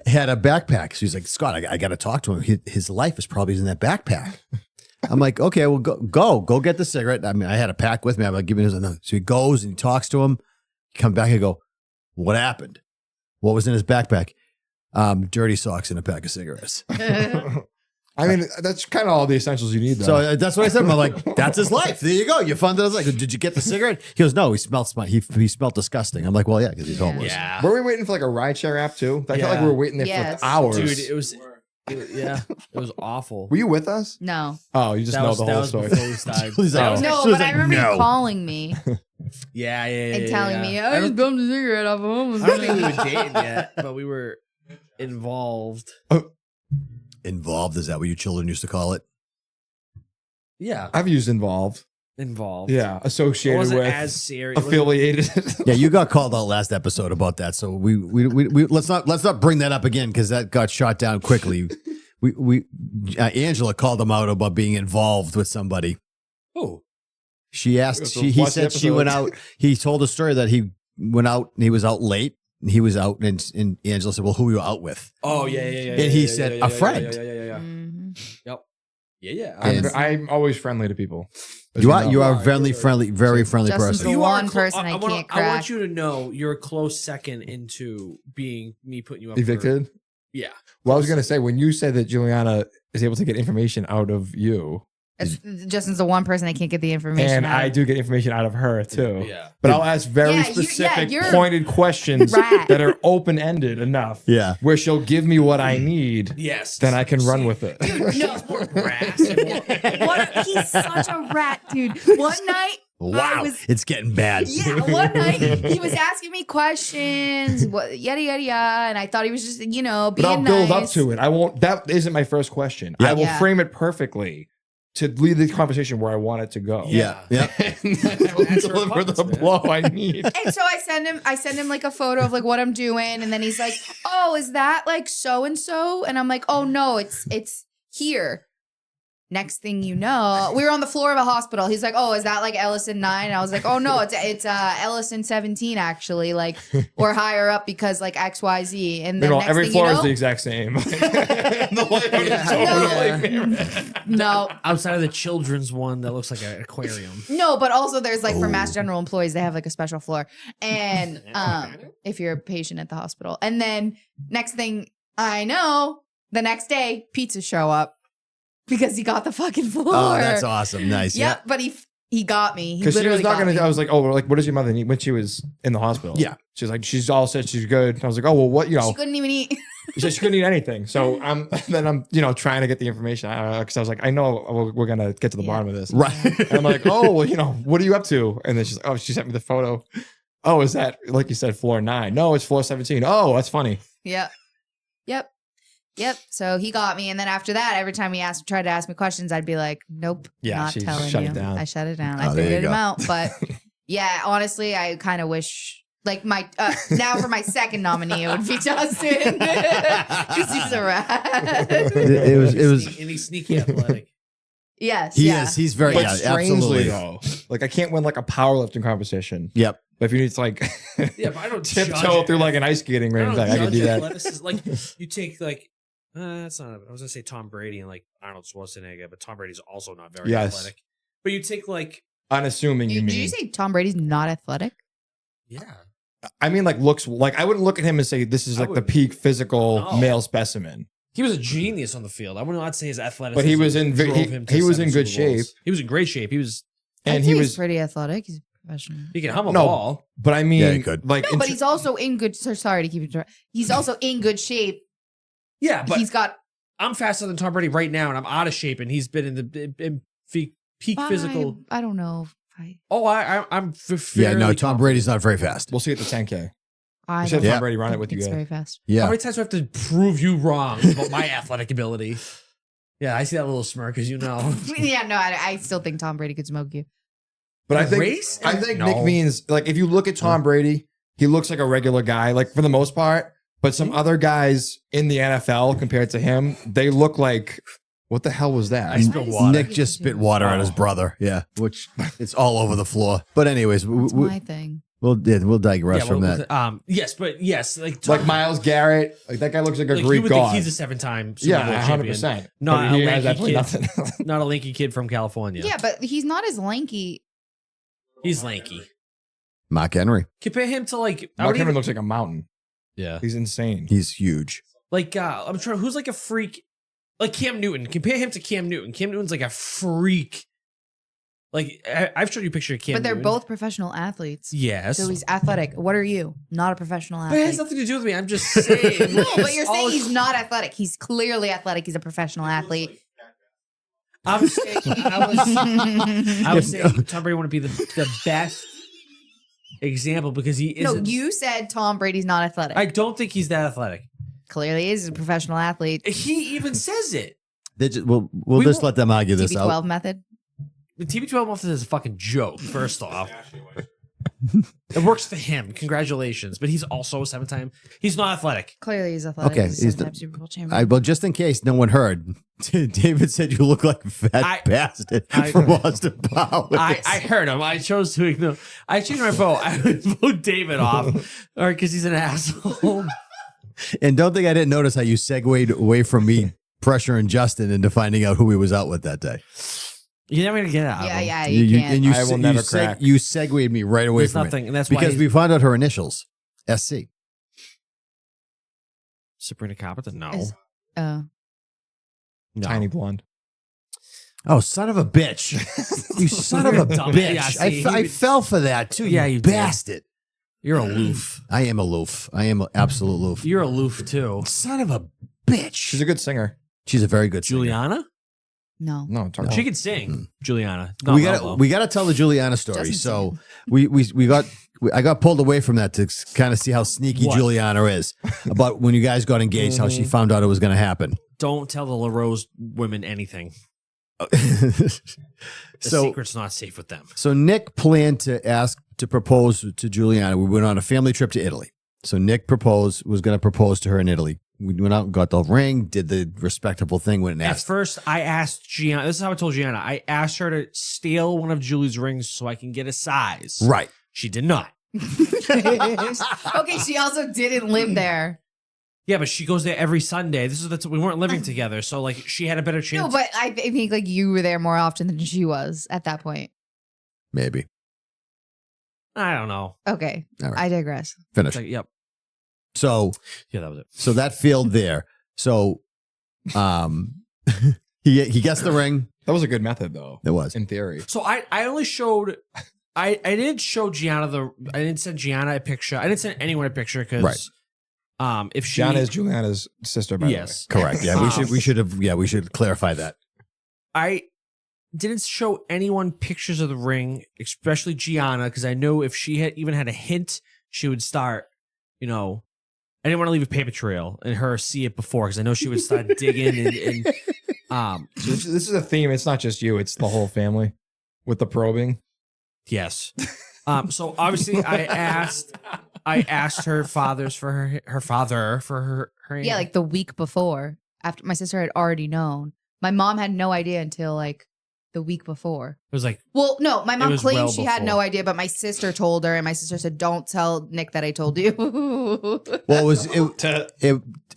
[SPEAKER 2] had a backpack. So he's like, Scott, I got to talk to him. His life is probably in that backpack. I'm like, okay, well, go get the cigarette. I mean, I had a pack with me. I'm like, give me his. So he goes and he talks to him. He comes back and go, what happened? What was in his backpack? Dirty socks and a pack of cigarettes.
[SPEAKER 1] I mean, that's kind of all the essentials you need, though.
[SPEAKER 2] So that's what I said. I'm like, that's his life. There you go. You found it. I was like, did you get the cigarette? He goes, no, he smelled he smelled disgusting. I'm like, well, yeah, because he's homeless.
[SPEAKER 3] Yeah.
[SPEAKER 1] were we waiting for like a rideshare app too? I felt like
[SPEAKER 3] Yeah.
[SPEAKER 1] we were waiting there
[SPEAKER 4] Yes.
[SPEAKER 1] for hours.
[SPEAKER 3] Dude, it was awful.
[SPEAKER 1] Were you with us?
[SPEAKER 4] No.
[SPEAKER 1] Oh, you just
[SPEAKER 3] That
[SPEAKER 1] know
[SPEAKER 3] was,
[SPEAKER 1] the
[SPEAKER 3] that
[SPEAKER 1] whole
[SPEAKER 3] was
[SPEAKER 1] story.
[SPEAKER 3] before we started.
[SPEAKER 2] He's like,
[SPEAKER 3] Oh.
[SPEAKER 4] No,
[SPEAKER 2] She was
[SPEAKER 4] but I
[SPEAKER 2] like,
[SPEAKER 4] remember
[SPEAKER 2] no.
[SPEAKER 4] you calling me
[SPEAKER 3] Yeah.
[SPEAKER 4] and telling me,
[SPEAKER 3] I
[SPEAKER 4] I just
[SPEAKER 3] don't,
[SPEAKER 4] bummed a cigarette off a homeless
[SPEAKER 3] I don't think we
[SPEAKER 4] man.
[SPEAKER 3] were dating yet, but we were involved.
[SPEAKER 2] Involved, is that what you children used to call it?
[SPEAKER 3] Yeah,
[SPEAKER 1] I've used involved.
[SPEAKER 3] involved.
[SPEAKER 1] Yeah,
[SPEAKER 3] It
[SPEAKER 1] associated
[SPEAKER 3] wasn't
[SPEAKER 1] with,
[SPEAKER 3] as serious.
[SPEAKER 1] affiliated.
[SPEAKER 2] Yeah, you got called out last episode about that. So we let's not bring that up again because that got shot down quickly. Angela called him out about being involved with somebody.
[SPEAKER 3] Oh,
[SPEAKER 2] She asked.
[SPEAKER 1] So
[SPEAKER 2] He
[SPEAKER 1] watch the
[SPEAKER 2] said she went
[SPEAKER 1] episode.
[SPEAKER 2] out. He told a story that he went out and he was out late. And he was out, and Angela said, "Well, who were you out with?"
[SPEAKER 3] oh yeah.
[SPEAKER 2] And he said, "A friend."
[SPEAKER 3] Yeah.
[SPEAKER 4] Mhm.
[SPEAKER 3] Yeah.
[SPEAKER 2] And-
[SPEAKER 1] I'm always friendly to people. as
[SPEAKER 2] You
[SPEAKER 1] know.
[SPEAKER 2] are
[SPEAKER 3] Yeah,
[SPEAKER 2] very friendly, very friendly
[SPEAKER 4] Justin's
[SPEAKER 2] person.
[SPEAKER 4] the
[SPEAKER 3] You are
[SPEAKER 4] one
[SPEAKER 3] clo-
[SPEAKER 4] person I
[SPEAKER 3] wanna-
[SPEAKER 4] can't
[SPEAKER 3] I want
[SPEAKER 4] crack.
[SPEAKER 3] you to know you're a close second into being me putting you up.
[SPEAKER 1] Evicted.
[SPEAKER 3] Yeah.
[SPEAKER 1] Well, I was gonna say when you said that Juliana is able to get information out of you,
[SPEAKER 4] Justin's the one person I can't get the information
[SPEAKER 1] and
[SPEAKER 4] out
[SPEAKER 1] I
[SPEAKER 4] of.
[SPEAKER 1] do get information out of her too.
[SPEAKER 3] Yeah.
[SPEAKER 1] But I'll ask very
[SPEAKER 4] Yeah,
[SPEAKER 1] specific,
[SPEAKER 4] you're-
[SPEAKER 1] pointed questions
[SPEAKER 4] Rat.
[SPEAKER 1] that are open ended enough.
[SPEAKER 2] Yeah.
[SPEAKER 1] Where she'll give me what I need,
[SPEAKER 3] Yes.
[SPEAKER 1] then I can run with it.
[SPEAKER 4] No.
[SPEAKER 3] Brass and more-
[SPEAKER 4] He's such a rat, dude. One night,
[SPEAKER 2] Wow,
[SPEAKER 4] was-
[SPEAKER 2] it's getting bad.
[SPEAKER 4] yeah, one night he was asking me questions, yada yada yada, and I thought he was just, being
[SPEAKER 1] But I'll build
[SPEAKER 4] nice.
[SPEAKER 1] up to it. I won't. That isn't my first question.
[SPEAKER 2] Yeah.
[SPEAKER 1] I will
[SPEAKER 4] Yeah.
[SPEAKER 1] frame it perfectly to lead the conversation where I want it to go.
[SPEAKER 2] Yeah, yeah.
[SPEAKER 1] And then I will
[SPEAKER 3] That's
[SPEAKER 1] deliver the
[SPEAKER 3] Republicans, man.
[SPEAKER 1] blow I need.
[SPEAKER 4] And so I send him like a photo of like what I'm doing, and then he's like, "Oh, is that like so and so?" And I'm like, "Oh no, it's here." Next thing you know, we were on the floor of a hospital. He's like, "Oh, is that like Ellison 9?" And I was like, "Oh no, it's Ellison 17 actually, like or higher up because like XYZ." And then
[SPEAKER 1] Meanwhile,
[SPEAKER 4] next
[SPEAKER 1] every
[SPEAKER 4] thing
[SPEAKER 1] floor
[SPEAKER 4] you
[SPEAKER 1] is
[SPEAKER 4] know,
[SPEAKER 1] the exact same. The layout is totally
[SPEAKER 4] no,
[SPEAKER 3] Outside of the children's one that looks like an aquarium.
[SPEAKER 4] no, but also there's like for
[SPEAKER 2] Oh.
[SPEAKER 4] Mass General employees, they have like a special floor, and if you're a patient at the hospital, and then next thing I know, the next day pizzas show up. Because he got the fucking floor.
[SPEAKER 2] Oh, that's awesome. Nice.
[SPEAKER 4] Yep, but he got me. He
[SPEAKER 1] Because she was
[SPEAKER 4] literally
[SPEAKER 1] not
[SPEAKER 4] got
[SPEAKER 1] going
[SPEAKER 4] me.
[SPEAKER 1] to. I was like, oh, like, what does your mother need when she was in the hospital?
[SPEAKER 2] Yeah.
[SPEAKER 1] She's like, she's all said she's good. I was like, oh, well, what,
[SPEAKER 4] She couldn't even eat.
[SPEAKER 1] She said she couldn't eat anything. So I'm trying to get the information because I was like, I know we're going to get to the
[SPEAKER 4] Yeah.
[SPEAKER 1] bottom of this.
[SPEAKER 2] Right.
[SPEAKER 1] And I'm like, oh, well, what are you up to? And then she's like, oh, she sent me the photo. Oh, is that, like you said, floor 9? No, it's floor 17. Oh, that's funny.
[SPEAKER 4] Yep. So he got me, and then after that, every time he tried to ask me questions, I'd be like, "Nope,
[SPEAKER 1] Yeah,
[SPEAKER 4] not
[SPEAKER 1] she
[SPEAKER 4] telling
[SPEAKER 1] shut
[SPEAKER 4] you."
[SPEAKER 1] it down.
[SPEAKER 4] I shut it down.
[SPEAKER 2] Oh,
[SPEAKER 4] I
[SPEAKER 2] there you
[SPEAKER 4] figured him
[SPEAKER 2] go.
[SPEAKER 4] out. But yeah, honestly, I kind of wish. Like my now for my second nominee, it would be Justin because he's a rat.
[SPEAKER 2] It was.
[SPEAKER 3] And he's sneaky athletic.
[SPEAKER 4] Yes,
[SPEAKER 2] He
[SPEAKER 4] yeah.
[SPEAKER 2] is. He's very.
[SPEAKER 1] But
[SPEAKER 2] Yeah,
[SPEAKER 1] strangely,
[SPEAKER 2] absolutely.
[SPEAKER 1] though, like I can't win like a powerlifting competition.
[SPEAKER 2] Yep.
[SPEAKER 1] But if you need to like
[SPEAKER 3] Yeah, but I don't
[SPEAKER 1] tiptoe
[SPEAKER 3] judge
[SPEAKER 1] through
[SPEAKER 3] it.
[SPEAKER 1] like an ice skating
[SPEAKER 3] I
[SPEAKER 1] ring,
[SPEAKER 3] don't
[SPEAKER 1] like, I can
[SPEAKER 3] judge
[SPEAKER 1] do that.
[SPEAKER 3] athleticism. Like you take like that's not. I was gonna say Tom Brady and like Arnold Schwarzenegger, but Tom Brady's also not very
[SPEAKER 1] Yes.
[SPEAKER 3] athletic. But you take like
[SPEAKER 1] Unassuming, you
[SPEAKER 4] Did
[SPEAKER 1] mean?
[SPEAKER 4] you say Tom Brady's not athletic?
[SPEAKER 3] yeah,
[SPEAKER 1] I mean, like looks like I wouldn't look at him and say this is
[SPEAKER 3] I
[SPEAKER 1] like the
[SPEAKER 3] wouldn't.
[SPEAKER 1] peak physical
[SPEAKER 3] No.
[SPEAKER 1] male specimen.
[SPEAKER 3] he was a genius on the field. I would not say his athleticism.
[SPEAKER 1] But he was in
[SPEAKER 3] drove
[SPEAKER 1] he,
[SPEAKER 3] him to
[SPEAKER 1] he was
[SPEAKER 3] 7
[SPEAKER 1] in good
[SPEAKER 3] Super Bowls.
[SPEAKER 1] shape,
[SPEAKER 3] He was in great shape. He was.
[SPEAKER 1] and
[SPEAKER 4] I'd
[SPEAKER 1] he
[SPEAKER 4] say
[SPEAKER 1] was.
[SPEAKER 4] he's pretty athletic. He's a professional.
[SPEAKER 3] He can hum a
[SPEAKER 1] No.
[SPEAKER 3] ball.
[SPEAKER 1] But I mean,
[SPEAKER 2] Yeah, he could.
[SPEAKER 1] like,
[SPEAKER 4] No, but he's also in good. Sorry to keep it. He's also in good shape.
[SPEAKER 3] Yeah, but
[SPEAKER 4] He's got
[SPEAKER 3] I'm faster than Tom Brady right now, and I'm out of shape, and he's been in the peak physical.
[SPEAKER 4] I don't know.
[SPEAKER 3] Oh, I'm
[SPEAKER 2] Yeah.
[SPEAKER 3] fairly
[SPEAKER 2] No, Tom
[SPEAKER 3] confident.
[SPEAKER 2] Brady's not very fast.
[SPEAKER 1] we'll see at the 10K.
[SPEAKER 4] I
[SPEAKER 1] You said
[SPEAKER 4] don't
[SPEAKER 2] Yeah.
[SPEAKER 1] Tom Brady run it with you
[SPEAKER 4] think it's
[SPEAKER 1] guys.
[SPEAKER 4] very fast.
[SPEAKER 3] How
[SPEAKER 2] Yeah.
[SPEAKER 3] many times do I have to prove you wrong about my athletic ability? Yeah, I see that little smirk, as you know.
[SPEAKER 4] Yeah, no, I still think Tom Brady could smoke you.
[SPEAKER 1] But I think
[SPEAKER 3] Race?
[SPEAKER 1] I think
[SPEAKER 3] No.
[SPEAKER 1] Nick means like if you look at Tom Brady, he looks like a regular guy, like for the most part. But some other guys in the NFL compared to him, they look like what the hell was that?
[SPEAKER 3] I spilled water.
[SPEAKER 2] Nick just spit water at his brother. Yeah, which it's all over the floor. But anyways,
[SPEAKER 4] That's my thing.
[SPEAKER 2] we'll digress from that.
[SPEAKER 3] Yes, but yes, like
[SPEAKER 1] Like Myles Garrett, like that guy looks like a
[SPEAKER 3] like you
[SPEAKER 1] Greek
[SPEAKER 3] would
[SPEAKER 1] god.
[SPEAKER 3] think he's a 7-time Super
[SPEAKER 1] Yeah,
[SPEAKER 3] Bowl
[SPEAKER 1] 100%.
[SPEAKER 3] champion. Not
[SPEAKER 1] But
[SPEAKER 3] a
[SPEAKER 1] he has
[SPEAKER 3] lanky
[SPEAKER 1] absolutely
[SPEAKER 3] kid.
[SPEAKER 1] nothing.
[SPEAKER 3] Not a lanky kid from California.
[SPEAKER 4] Yeah, but he's not as lanky.
[SPEAKER 3] He's lanky.
[SPEAKER 2] Mark Henry,
[SPEAKER 3] Compare him to like I
[SPEAKER 1] Mark
[SPEAKER 3] would
[SPEAKER 1] Henry
[SPEAKER 3] even,
[SPEAKER 1] looks like a mountain.
[SPEAKER 3] yeah.
[SPEAKER 1] He's insane.
[SPEAKER 2] he's huge.
[SPEAKER 3] Like I'm trying. Who's like a freak? Like Cam Newton. Compare him to Cam Newton. Cam Newton's like a freak. Like I've showed you a picture of Cam.
[SPEAKER 4] But they're
[SPEAKER 3] Newton.
[SPEAKER 4] both professional athletes.
[SPEAKER 3] Yes.
[SPEAKER 4] So he's athletic. What are you? Not a professional
[SPEAKER 3] But it has
[SPEAKER 4] athlete.
[SPEAKER 3] nothing to do with me. I'm just saying.
[SPEAKER 4] No, but you're
[SPEAKER 3] All-
[SPEAKER 4] saying he's not athletic. He's clearly athletic. He's a professional athlete.
[SPEAKER 3] I'm saying. I was saying Tom Brady want to be the best example because he
[SPEAKER 4] No,
[SPEAKER 3] isn't.
[SPEAKER 4] you said Tom Brady's not athletic.
[SPEAKER 3] I don't think he's that athletic.
[SPEAKER 4] Clearly is a professional athlete.
[SPEAKER 3] He even says it.
[SPEAKER 2] We'll
[SPEAKER 3] We
[SPEAKER 2] just
[SPEAKER 3] won't-
[SPEAKER 2] let them argue this
[SPEAKER 4] TB12
[SPEAKER 2] out.
[SPEAKER 4] method.
[SPEAKER 3] The TB12 method is a fucking joke. First off, It works for him. Congratulations. But he's also a 7-time. He's not athletic.
[SPEAKER 4] Clearly, he's athletic.
[SPEAKER 2] Okay,
[SPEAKER 4] He's
[SPEAKER 2] he's
[SPEAKER 4] a
[SPEAKER 2] the-
[SPEAKER 4] 7-time Super Bowl champion.
[SPEAKER 2] Well, just in case no one heard, David said you look like a fat bastard from Austin Powers.
[SPEAKER 3] I heard him. I chose to ignore. I changed my vote. I would vote David off, or because he's an asshole.
[SPEAKER 2] And don't think I didn't notice how you segued away from me pressuring Justin into finding out who he was out with that day.
[SPEAKER 3] You're never gonna get it out.
[SPEAKER 4] yeah,
[SPEAKER 3] of him.
[SPEAKER 4] yeah, you can't.
[SPEAKER 2] And you,
[SPEAKER 1] I will never crack.
[SPEAKER 2] You segued me right away
[SPEAKER 3] There's
[SPEAKER 2] from
[SPEAKER 3] nothing,
[SPEAKER 2] it
[SPEAKER 3] and that's
[SPEAKER 2] because
[SPEAKER 3] why
[SPEAKER 2] we found out her initials, SC.
[SPEAKER 3] Sabrina Carpenter. No,
[SPEAKER 4] Is-
[SPEAKER 3] no.
[SPEAKER 1] Tiny blonde.
[SPEAKER 2] Oh, son of a bitch! You son of a
[SPEAKER 3] Dumb.
[SPEAKER 2] bitch!
[SPEAKER 3] Yeah, see,
[SPEAKER 2] I fell for that too.
[SPEAKER 3] Yeah, you did.
[SPEAKER 2] bastard.
[SPEAKER 3] You're aloof.
[SPEAKER 2] I am aloof. I am an absolute aloof.
[SPEAKER 3] You're aloof too.
[SPEAKER 2] Son of a bitch.
[SPEAKER 1] She's a good singer.
[SPEAKER 2] She's a very good singer.
[SPEAKER 3] Juliana.
[SPEAKER 4] No.
[SPEAKER 1] No, talk
[SPEAKER 3] She can sing. Juliana. Not
[SPEAKER 2] we
[SPEAKER 3] Mello.
[SPEAKER 2] gotta tell the Juliana story.
[SPEAKER 4] Justin
[SPEAKER 2] So I got pulled away from that to kind of see how sneaky
[SPEAKER 3] What?
[SPEAKER 2] Juliana is about when you guys got engaged, how she found out it was going to happen.
[SPEAKER 3] Don't tell the LaRose women anything. The secret's not safe with them.
[SPEAKER 2] So Nick planned to propose to Juliana. We went on a family trip to Italy. So Nick was going to propose to her in Italy. We went out and got the ring, did the respectable thing, went and
[SPEAKER 3] At
[SPEAKER 2] asked.
[SPEAKER 3] first, I asked Gianna. This is how I told Gianna. I asked her to steal one of Julie's rings so I can get a size.
[SPEAKER 2] Right.
[SPEAKER 3] She did not.
[SPEAKER 4] Okay, she also didn't live there.
[SPEAKER 3] Yeah, but she goes there every Sunday. We weren't living together, so like she had a better chance.
[SPEAKER 4] No, but I think like you were there more often than she was at that point.
[SPEAKER 2] Maybe.
[SPEAKER 3] I don't know.
[SPEAKER 4] Okay,
[SPEAKER 2] All right.
[SPEAKER 4] I digress.
[SPEAKER 2] Finish.
[SPEAKER 3] It's like, yep.
[SPEAKER 2] So
[SPEAKER 3] Yeah, that was it.
[SPEAKER 2] So that failed there. So he gets the ring.
[SPEAKER 1] That was a good method, though.
[SPEAKER 2] It was.
[SPEAKER 1] In theory.
[SPEAKER 3] So I only showed. I didn't show Gianna I didn't send Gianna a picture. I didn't send anyone a picture because if she
[SPEAKER 1] Gianna is Juliana's sister, by
[SPEAKER 3] yes.
[SPEAKER 2] Correct. Yeah, we should clarify that.
[SPEAKER 3] I didn't show anyone pictures of the ring, especially Gianna, because I knew if she had even had a hint, she would start, I didn't want to leave a paper trail and her see it before because I know she would start digging and
[SPEAKER 1] So this is a theme. It's not just you. It's the whole family with the probing.
[SPEAKER 3] yes. So obviously I asked her fathers for her father for her
[SPEAKER 4] Yeah, like the week before, after my sister had already known. My mom had no idea until like the week before.
[SPEAKER 3] it was like
[SPEAKER 4] Well, no, my mom
[SPEAKER 3] was
[SPEAKER 4] claimed
[SPEAKER 3] well
[SPEAKER 4] she had no
[SPEAKER 3] before.
[SPEAKER 4] idea, but my sister told her, and my sister said, "Don't tell Nick that I told you."
[SPEAKER 2] Well,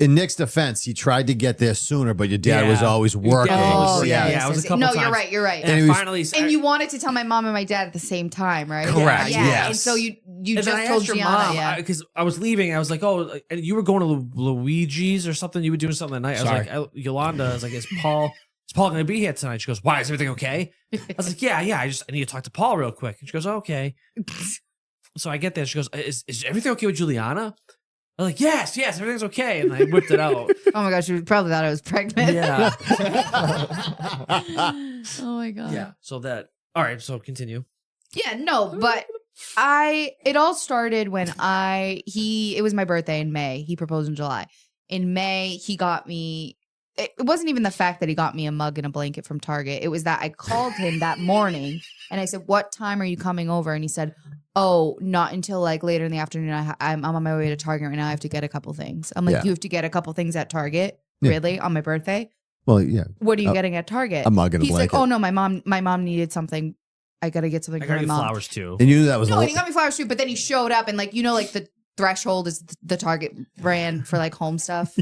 [SPEAKER 2] in Nick's defense, he tried to get there sooner, but your dad was
[SPEAKER 3] Yeah.
[SPEAKER 2] always
[SPEAKER 3] Your dad
[SPEAKER 2] working.
[SPEAKER 3] was-
[SPEAKER 4] Oh,
[SPEAKER 3] yeah,
[SPEAKER 4] yes,
[SPEAKER 3] it was
[SPEAKER 4] yes,
[SPEAKER 3] a couple
[SPEAKER 4] No,
[SPEAKER 3] times.
[SPEAKER 4] you're right. You're right.
[SPEAKER 3] and
[SPEAKER 2] And he was-
[SPEAKER 3] finally
[SPEAKER 4] And you wanted to tell my mom and my dad at the same time, right?
[SPEAKER 2] Correct,
[SPEAKER 4] Yeah.
[SPEAKER 2] yes.
[SPEAKER 4] And so you
[SPEAKER 3] and
[SPEAKER 4] just
[SPEAKER 3] then I
[SPEAKER 4] told
[SPEAKER 3] asked your
[SPEAKER 4] Gianna,
[SPEAKER 3] mom
[SPEAKER 4] yeah.
[SPEAKER 3] because I was leaving. I was like, "Oh, and you were going to Luigi's or something. You were doing something that night."
[SPEAKER 1] Sorry.
[SPEAKER 3] I was like, "Yolanda," I was like, "Is Paul going to be here tonight?" She goes, "Why? Is everything okay?" I was like, "Yeah. I need to talk to Paul real quick." And she goes, oh, "Okay." So I get there. She goes, "Is everything okay with Juliana?" I'm like, "Yes, everything's okay." And I whipped it out.
[SPEAKER 4] Oh my gosh, she probably thought I was pregnant.
[SPEAKER 3] Yeah,
[SPEAKER 4] Oh my god.
[SPEAKER 3] yeah. So that. All right. So continue.
[SPEAKER 4] Yeah, no, but it all started when it was my birthday in May. He proposed in July. In May, he got me, it wasn't even the fact that he got me a mug and a blanket from Target. It was that I called him that morning and I said, "What time are you coming over?" And he said, "Oh, not until like later in the afternoon. I'm on my way to Target right now. I have to get a couple things." I'm like,
[SPEAKER 2] Yeah.
[SPEAKER 4] "You have to get a couple things at Target?
[SPEAKER 2] Yeah.
[SPEAKER 4] Really? On my birthday?
[SPEAKER 2] Well, yeah,
[SPEAKER 4] What are you getting at Target?"
[SPEAKER 2] a mug and a
[SPEAKER 4] He's
[SPEAKER 2] blanket.
[SPEAKER 4] like, "Oh no, my mom needed something. I gotta get something
[SPEAKER 3] I
[SPEAKER 4] for
[SPEAKER 3] got
[SPEAKER 4] my
[SPEAKER 3] you
[SPEAKER 4] mom."
[SPEAKER 3] flowers too.
[SPEAKER 2] And you knew that was
[SPEAKER 4] No,
[SPEAKER 2] a
[SPEAKER 4] he got me flowers too, but then he showed up and like, like the threshold is the Target brand for like home stuff.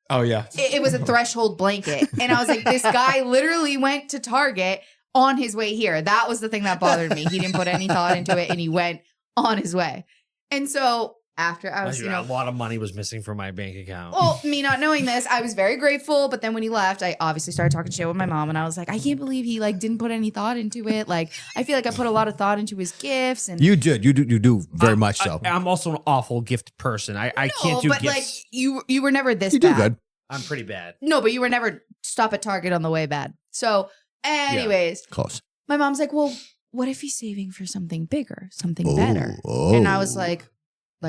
[SPEAKER 1] Oh, yeah.
[SPEAKER 4] It was a threshold blanket. And I was like, this guy literally went to Target on his way here. That was the thing that bothered me. He didn't put any thought into it and he went on his way. And so after I was,
[SPEAKER 3] a lot of money was missing from my bank account.
[SPEAKER 4] well, me not knowing this, I was very grateful. But then when he left, I obviously started talking shit with my mom, and I was like, I can't believe he like didn't put any thought into it. Like, I feel like I put a lot of thought into his gifts, and
[SPEAKER 2] You do very much so.
[SPEAKER 3] I'm also an awful gift person. I can't do
[SPEAKER 4] but
[SPEAKER 3] gifts.
[SPEAKER 4] like you were never this
[SPEAKER 2] You do
[SPEAKER 4] bad.
[SPEAKER 2] good.
[SPEAKER 3] I'm pretty bad.
[SPEAKER 4] No, but you were never stop at Target on the way bad. So, anyways,
[SPEAKER 2] Close.
[SPEAKER 4] my mom's like, "Well, what if he's saving for something bigger, something better?" And I was like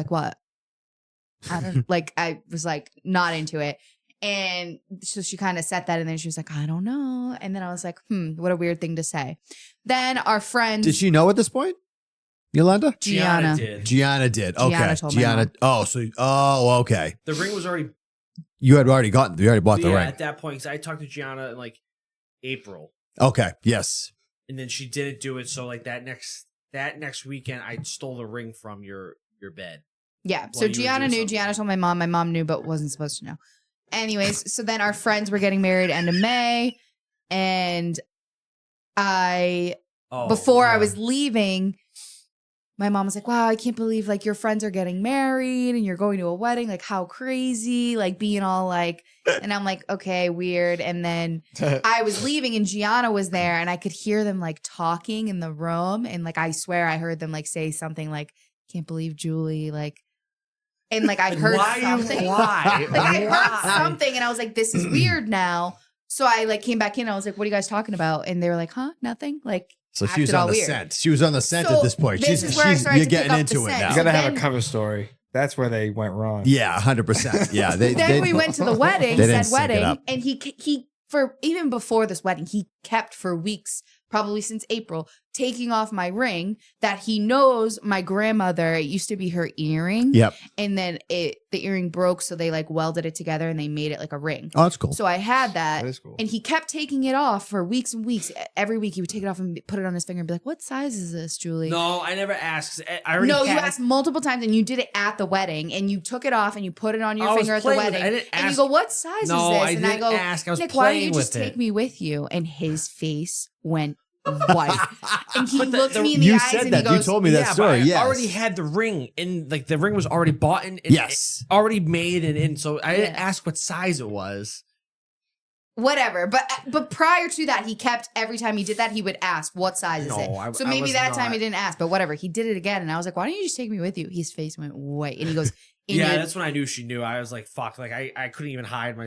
[SPEAKER 4] what? I don't like. I was like not into it, and so she kind of set that, and then she was like, "I don't know," and then I was like, what a weird thing to say. Then our friends,
[SPEAKER 2] Did she know at this point? Yolanda?
[SPEAKER 4] Gianna.
[SPEAKER 3] did.
[SPEAKER 2] Gianna did. Okay.
[SPEAKER 4] Gianna told my mom.
[SPEAKER 2] Okay.
[SPEAKER 3] The ring was already
[SPEAKER 2] You already bought the ring.
[SPEAKER 3] at that point because I talked to Gianna in like April,
[SPEAKER 2] Okay. Yes.
[SPEAKER 3] and then she didn't do it. So like that next weekend, I stole the ring from your bed.
[SPEAKER 4] Yeah.
[SPEAKER 3] Well,
[SPEAKER 4] So
[SPEAKER 3] you were
[SPEAKER 4] Gianna
[SPEAKER 3] doing
[SPEAKER 4] knew.
[SPEAKER 3] something.
[SPEAKER 4] Gianna told my mom. My mom knew, but wasn't supposed to know. Anyways, so then our friends were getting married end of May, and before I was leaving, my mom was like, "Wow, I can't believe like your friends are getting married and you're going to a wedding. Like how crazy! Like being all like." And I'm like, "Okay, weird." And then I was leaving, and Gianna was there, and I could hear them like talking in the room, and like I swear I heard them like say something like, "Can't believe Julie," like. And like I heard something.
[SPEAKER 3] Why?
[SPEAKER 4] Like I heard something and I was like, this is weird now. So I like came back in. I was like, what are you guys talking about? And they were like, huh? Nothing. Like
[SPEAKER 2] So she was
[SPEAKER 4] acted all
[SPEAKER 2] on the
[SPEAKER 4] weird.
[SPEAKER 2] scent. She was on the scent
[SPEAKER 4] So
[SPEAKER 2] at this point.
[SPEAKER 4] this is where I started
[SPEAKER 2] You're
[SPEAKER 4] to pick
[SPEAKER 2] getting
[SPEAKER 4] up
[SPEAKER 2] into
[SPEAKER 4] the
[SPEAKER 2] it
[SPEAKER 4] scent.
[SPEAKER 2] now.
[SPEAKER 1] You gotta have
[SPEAKER 4] then-
[SPEAKER 1] a cover story. That's where they went wrong.
[SPEAKER 2] Yeah, 100%. Yeah.
[SPEAKER 4] Then we went to the wedding,
[SPEAKER 2] They didn't
[SPEAKER 4] said
[SPEAKER 2] sync it
[SPEAKER 4] wedding,
[SPEAKER 2] up.
[SPEAKER 4] and he for even before this wedding, he kept for weeks, probably since April, taking off my ring that he knows my grandmother, it used to be her earring.
[SPEAKER 2] Yep.
[SPEAKER 4] And then the earring broke, so they like welded it together and they made it like a ring.
[SPEAKER 2] Oh, that's cool.
[SPEAKER 4] So I had that.
[SPEAKER 1] That is cool.
[SPEAKER 4] And he kept taking it off for weeks and weeks. Every week he would take it off and put it on his finger and be like, what size is this, Julie?
[SPEAKER 3] No, I never asked. I already
[SPEAKER 4] No, you
[SPEAKER 3] had-
[SPEAKER 4] asked multiple times and you did it at the wedding and you took it off and you put it on your
[SPEAKER 3] I was
[SPEAKER 4] finger at the
[SPEAKER 3] playing with
[SPEAKER 4] wedding.
[SPEAKER 3] it. I didn't
[SPEAKER 4] And you
[SPEAKER 3] ask-
[SPEAKER 4] go, what size
[SPEAKER 3] No,
[SPEAKER 4] is this?
[SPEAKER 3] I
[SPEAKER 4] And
[SPEAKER 3] didn't ask. I was
[SPEAKER 4] Nick, why don't you
[SPEAKER 3] playing
[SPEAKER 4] just
[SPEAKER 3] with
[SPEAKER 4] take
[SPEAKER 3] it.
[SPEAKER 4] me with you? And his face went white. And he
[SPEAKER 3] But
[SPEAKER 4] looked me in the
[SPEAKER 2] you
[SPEAKER 4] eyes
[SPEAKER 2] said
[SPEAKER 4] and
[SPEAKER 2] that.
[SPEAKER 4] he goes,
[SPEAKER 2] You told me that
[SPEAKER 3] Yeah,
[SPEAKER 2] story.
[SPEAKER 3] but
[SPEAKER 2] Yes.
[SPEAKER 3] I already had the ring, and like the ring was already bought and
[SPEAKER 2] Yes.
[SPEAKER 3] already made, and so I didn't
[SPEAKER 4] Yeah.
[SPEAKER 3] ask what size it was.
[SPEAKER 4] whatever. But prior to that, he kept, every time he did that, he would ask, what size is
[SPEAKER 3] No,
[SPEAKER 4] it? So
[SPEAKER 3] I
[SPEAKER 4] maybe
[SPEAKER 3] was
[SPEAKER 4] that time
[SPEAKER 3] not.
[SPEAKER 4] he didn't ask, but whatever. He did it again. And I was like, why don't you just take me with you? His face went white. And he goes,
[SPEAKER 3] Yeah,
[SPEAKER 4] your,
[SPEAKER 3] that's when I knew she knew. I was like, fuck, like I couldn't even hide my.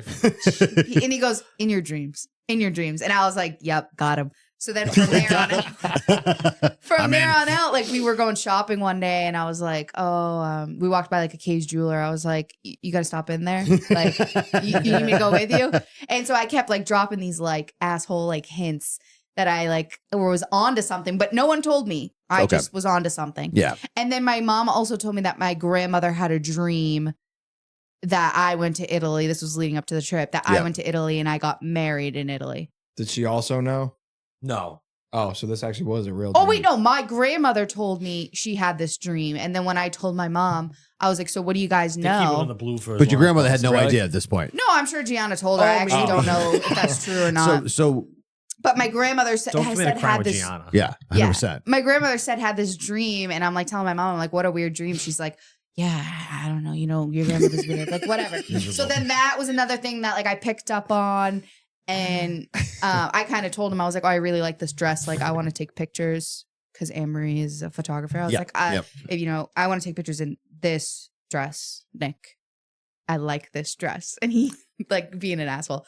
[SPEAKER 4] and he goes, in your dreams. In your dreams. And I was like, yep, got him. So then from there on out, like we were going shopping one day and I was like, we walked by like a Kay's jeweler. I was like, you got to stop in there. Like, you need me to go with you? And so I kept like dropping these like asshole like hints that I like was onto something, but no one told me. I
[SPEAKER 2] Okay.
[SPEAKER 4] just was onto something.
[SPEAKER 2] Yeah.
[SPEAKER 4] And then my mom also told me that my grandmother had a dream that I went to Italy. This was leading up to the trip, that I
[SPEAKER 2] Yeah.
[SPEAKER 4] went to Italy and I got married in Italy.
[SPEAKER 1] Did she also know?
[SPEAKER 3] No,
[SPEAKER 1] Oh, so this actually was a real
[SPEAKER 4] Oh,
[SPEAKER 1] dream.
[SPEAKER 4] wait, no. My grandmother told me she had this dream. And then when I told my mom, I was like, so what do you guys
[SPEAKER 3] they keep it on
[SPEAKER 4] know?
[SPEAKER 3] the blue for. as
[SPEAKER 2] But your
[SPEAKER 3] long as
[SPEAKER 2] grandmother had no
[SPEAKER 1] Really?
[SPEAKER 2] idea at this point.
[SPEAKER 4] No, I'm sure Gianna told her. I actually don't know if that's true or not.
[SPEAKER 2] So
[SPEAKER 4] But my grandmother
[SPEAKER 3] Don't
[SPEAKER 4] has
[SPEAKER 3] commit a
[SPEAKER 4] said
[SPEAKER 3] crime
[SPEAKER 4] had
[SPEAKER 3] with
[SPEAKER 4] this.
[SPEAKER 3] Gianna.
[SPEAKER 2] yeah, 100%.
[SPEAKER 4] My grandmother said had this dream, and I'm like telling my mom, I'm like, what a weird dream. She's like, yeah, I don't know, your grandmother's weird, like whatever. So then that was another thing that like I picked up on, and I kind of told him, I was like, oh, I really like this dress, like I want to take pictures because Anne-Marie is a photographer. I was
[SPEAKER 2] Yep,
[SPEAKER 4] like,
[SPEAKER 2] yep.
[SPEAKER 4] if I want to take pictures in this dress, Nick. I like this dress, and he like being an asshole.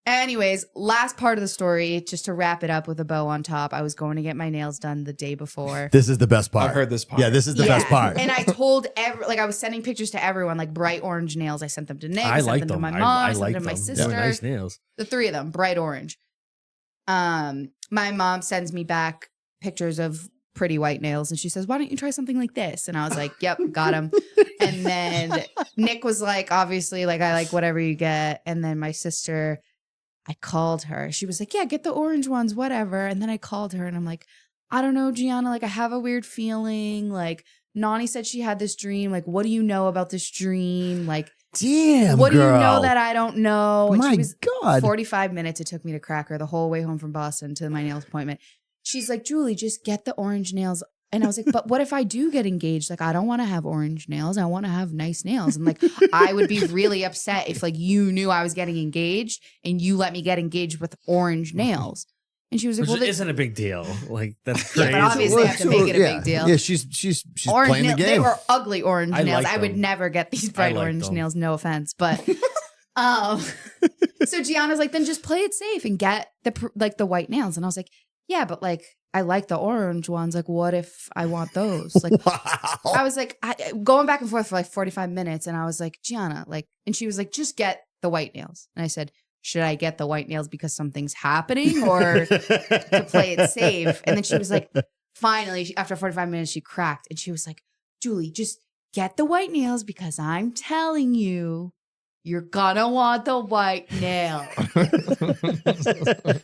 [SPEAKER 4] Anyways, last part of the story, just to wrap it up with a bow on top. I was going to get my nails done the day before.
[SPEAKER 2] This is the best part.
[SPEAKER 1] I've heard this part.
[SPEAKER 2] Yeah, this is the best part.
[SPEAKER 4] And I told I was sending pictures to everyone, like bright orange nails. I sent them to Nick. I
[SPEAKER 3] I
[SPEAKER 4] sent
[SPEAKER 3] like
[SPEAKER 4] them to
[SPEAKER 3] them.
[SPEAKER 4] my mom.
[SPEAKER 3] I
[SPEAKER 4] I sent
[SPEAKER 3] like
[SPEAKER 4] them to my
[SPEAKER 3] them.
[SPEAKER 4] sister.
[SPEAKER 3] They're nice nails.
[SPEAKER 4] The three of them, bright orange. My mom sends me back pictures of pretty white nails, and she says, "Why don't you try something like this?" And I was like, "Yep, got him." And then Nick was like, "Obviously, like I like whatever you get." And then my sister, I called her. She was like, "Yeah, get the orange ones, whatever." And then I called her, and I'm like, "I don't know, Gianna. Like I have a weird feeling. Like Nani said she had this dream. Like, what do you know about this dream? Like."
[SPEAKER 2] Damn,
[SPEAKER 4] What
[SPEAKER 2] girl.
[SPEAKER 4] do you know that I don't know? And
[SPEAKER 2] My
[SPEAKER 4] she was
[SPEAKER 2] God.
[SPEAKER 4] 45 minutes it took me to crack her the whole way home from Boston to my nails appointment. She's like, Julie, just get the orange nails. And I was like, but what if I do get engaged? Like, I don't want to have orange nails. I want to have nice nails. And like, I would be really upset if like you knew I was getting engaged and you let me get engaged with orange nails. And she was like,
[SPEAKER 3] Which
[SPEAKER 4] well,
[SPEAKER 3] isn't a big deal. Like that's
[SPEAKER 4] Yeah,
[SPEAKER 3] crazy.
[SPEAKER 4] but obviously I have to make it a
[SPEAKER 2] yeah.
[SPEAKER 4] big deal.
[SPEAKER 2] Yeah, she's
[SPEAKER 4] orange
[SPEAKER 2] playing the
[SPEAKER 4] nails, they
[SPEAKER 2] game.
[SPEAKER 4] were ugly orange
[SPEAKER 3] I
[SPEAKER 4] nails.
[SPEAKER 3] like
[SPEAKER 4] I would
[SPEAKER 3] them.
[SPEAKER 4] never get these bright
[SPEAKER 3] like
[SPEAKER 4] orange
[SPEAKER 3] them.
[SPEAKER 4] nails. No offense, but so Gianna's like, then just play it safe and get the white nails. And I was like, yeah, but like I like the orange ones. Like, what if I want those? Like,
[SPEAKER 2] Wow.
[SPEAKER 4] I was like going back and forth for like 45 minutes, and I was like, Gianna, like, and she was like, just get the white nails. And I said, should I get the white nails because something's happening or to play it safe? And then she was like, finally, after 45 minutes, she cracked and she was like, Julie, just get the white nails because I'm telling you, you're gonna want the white nail.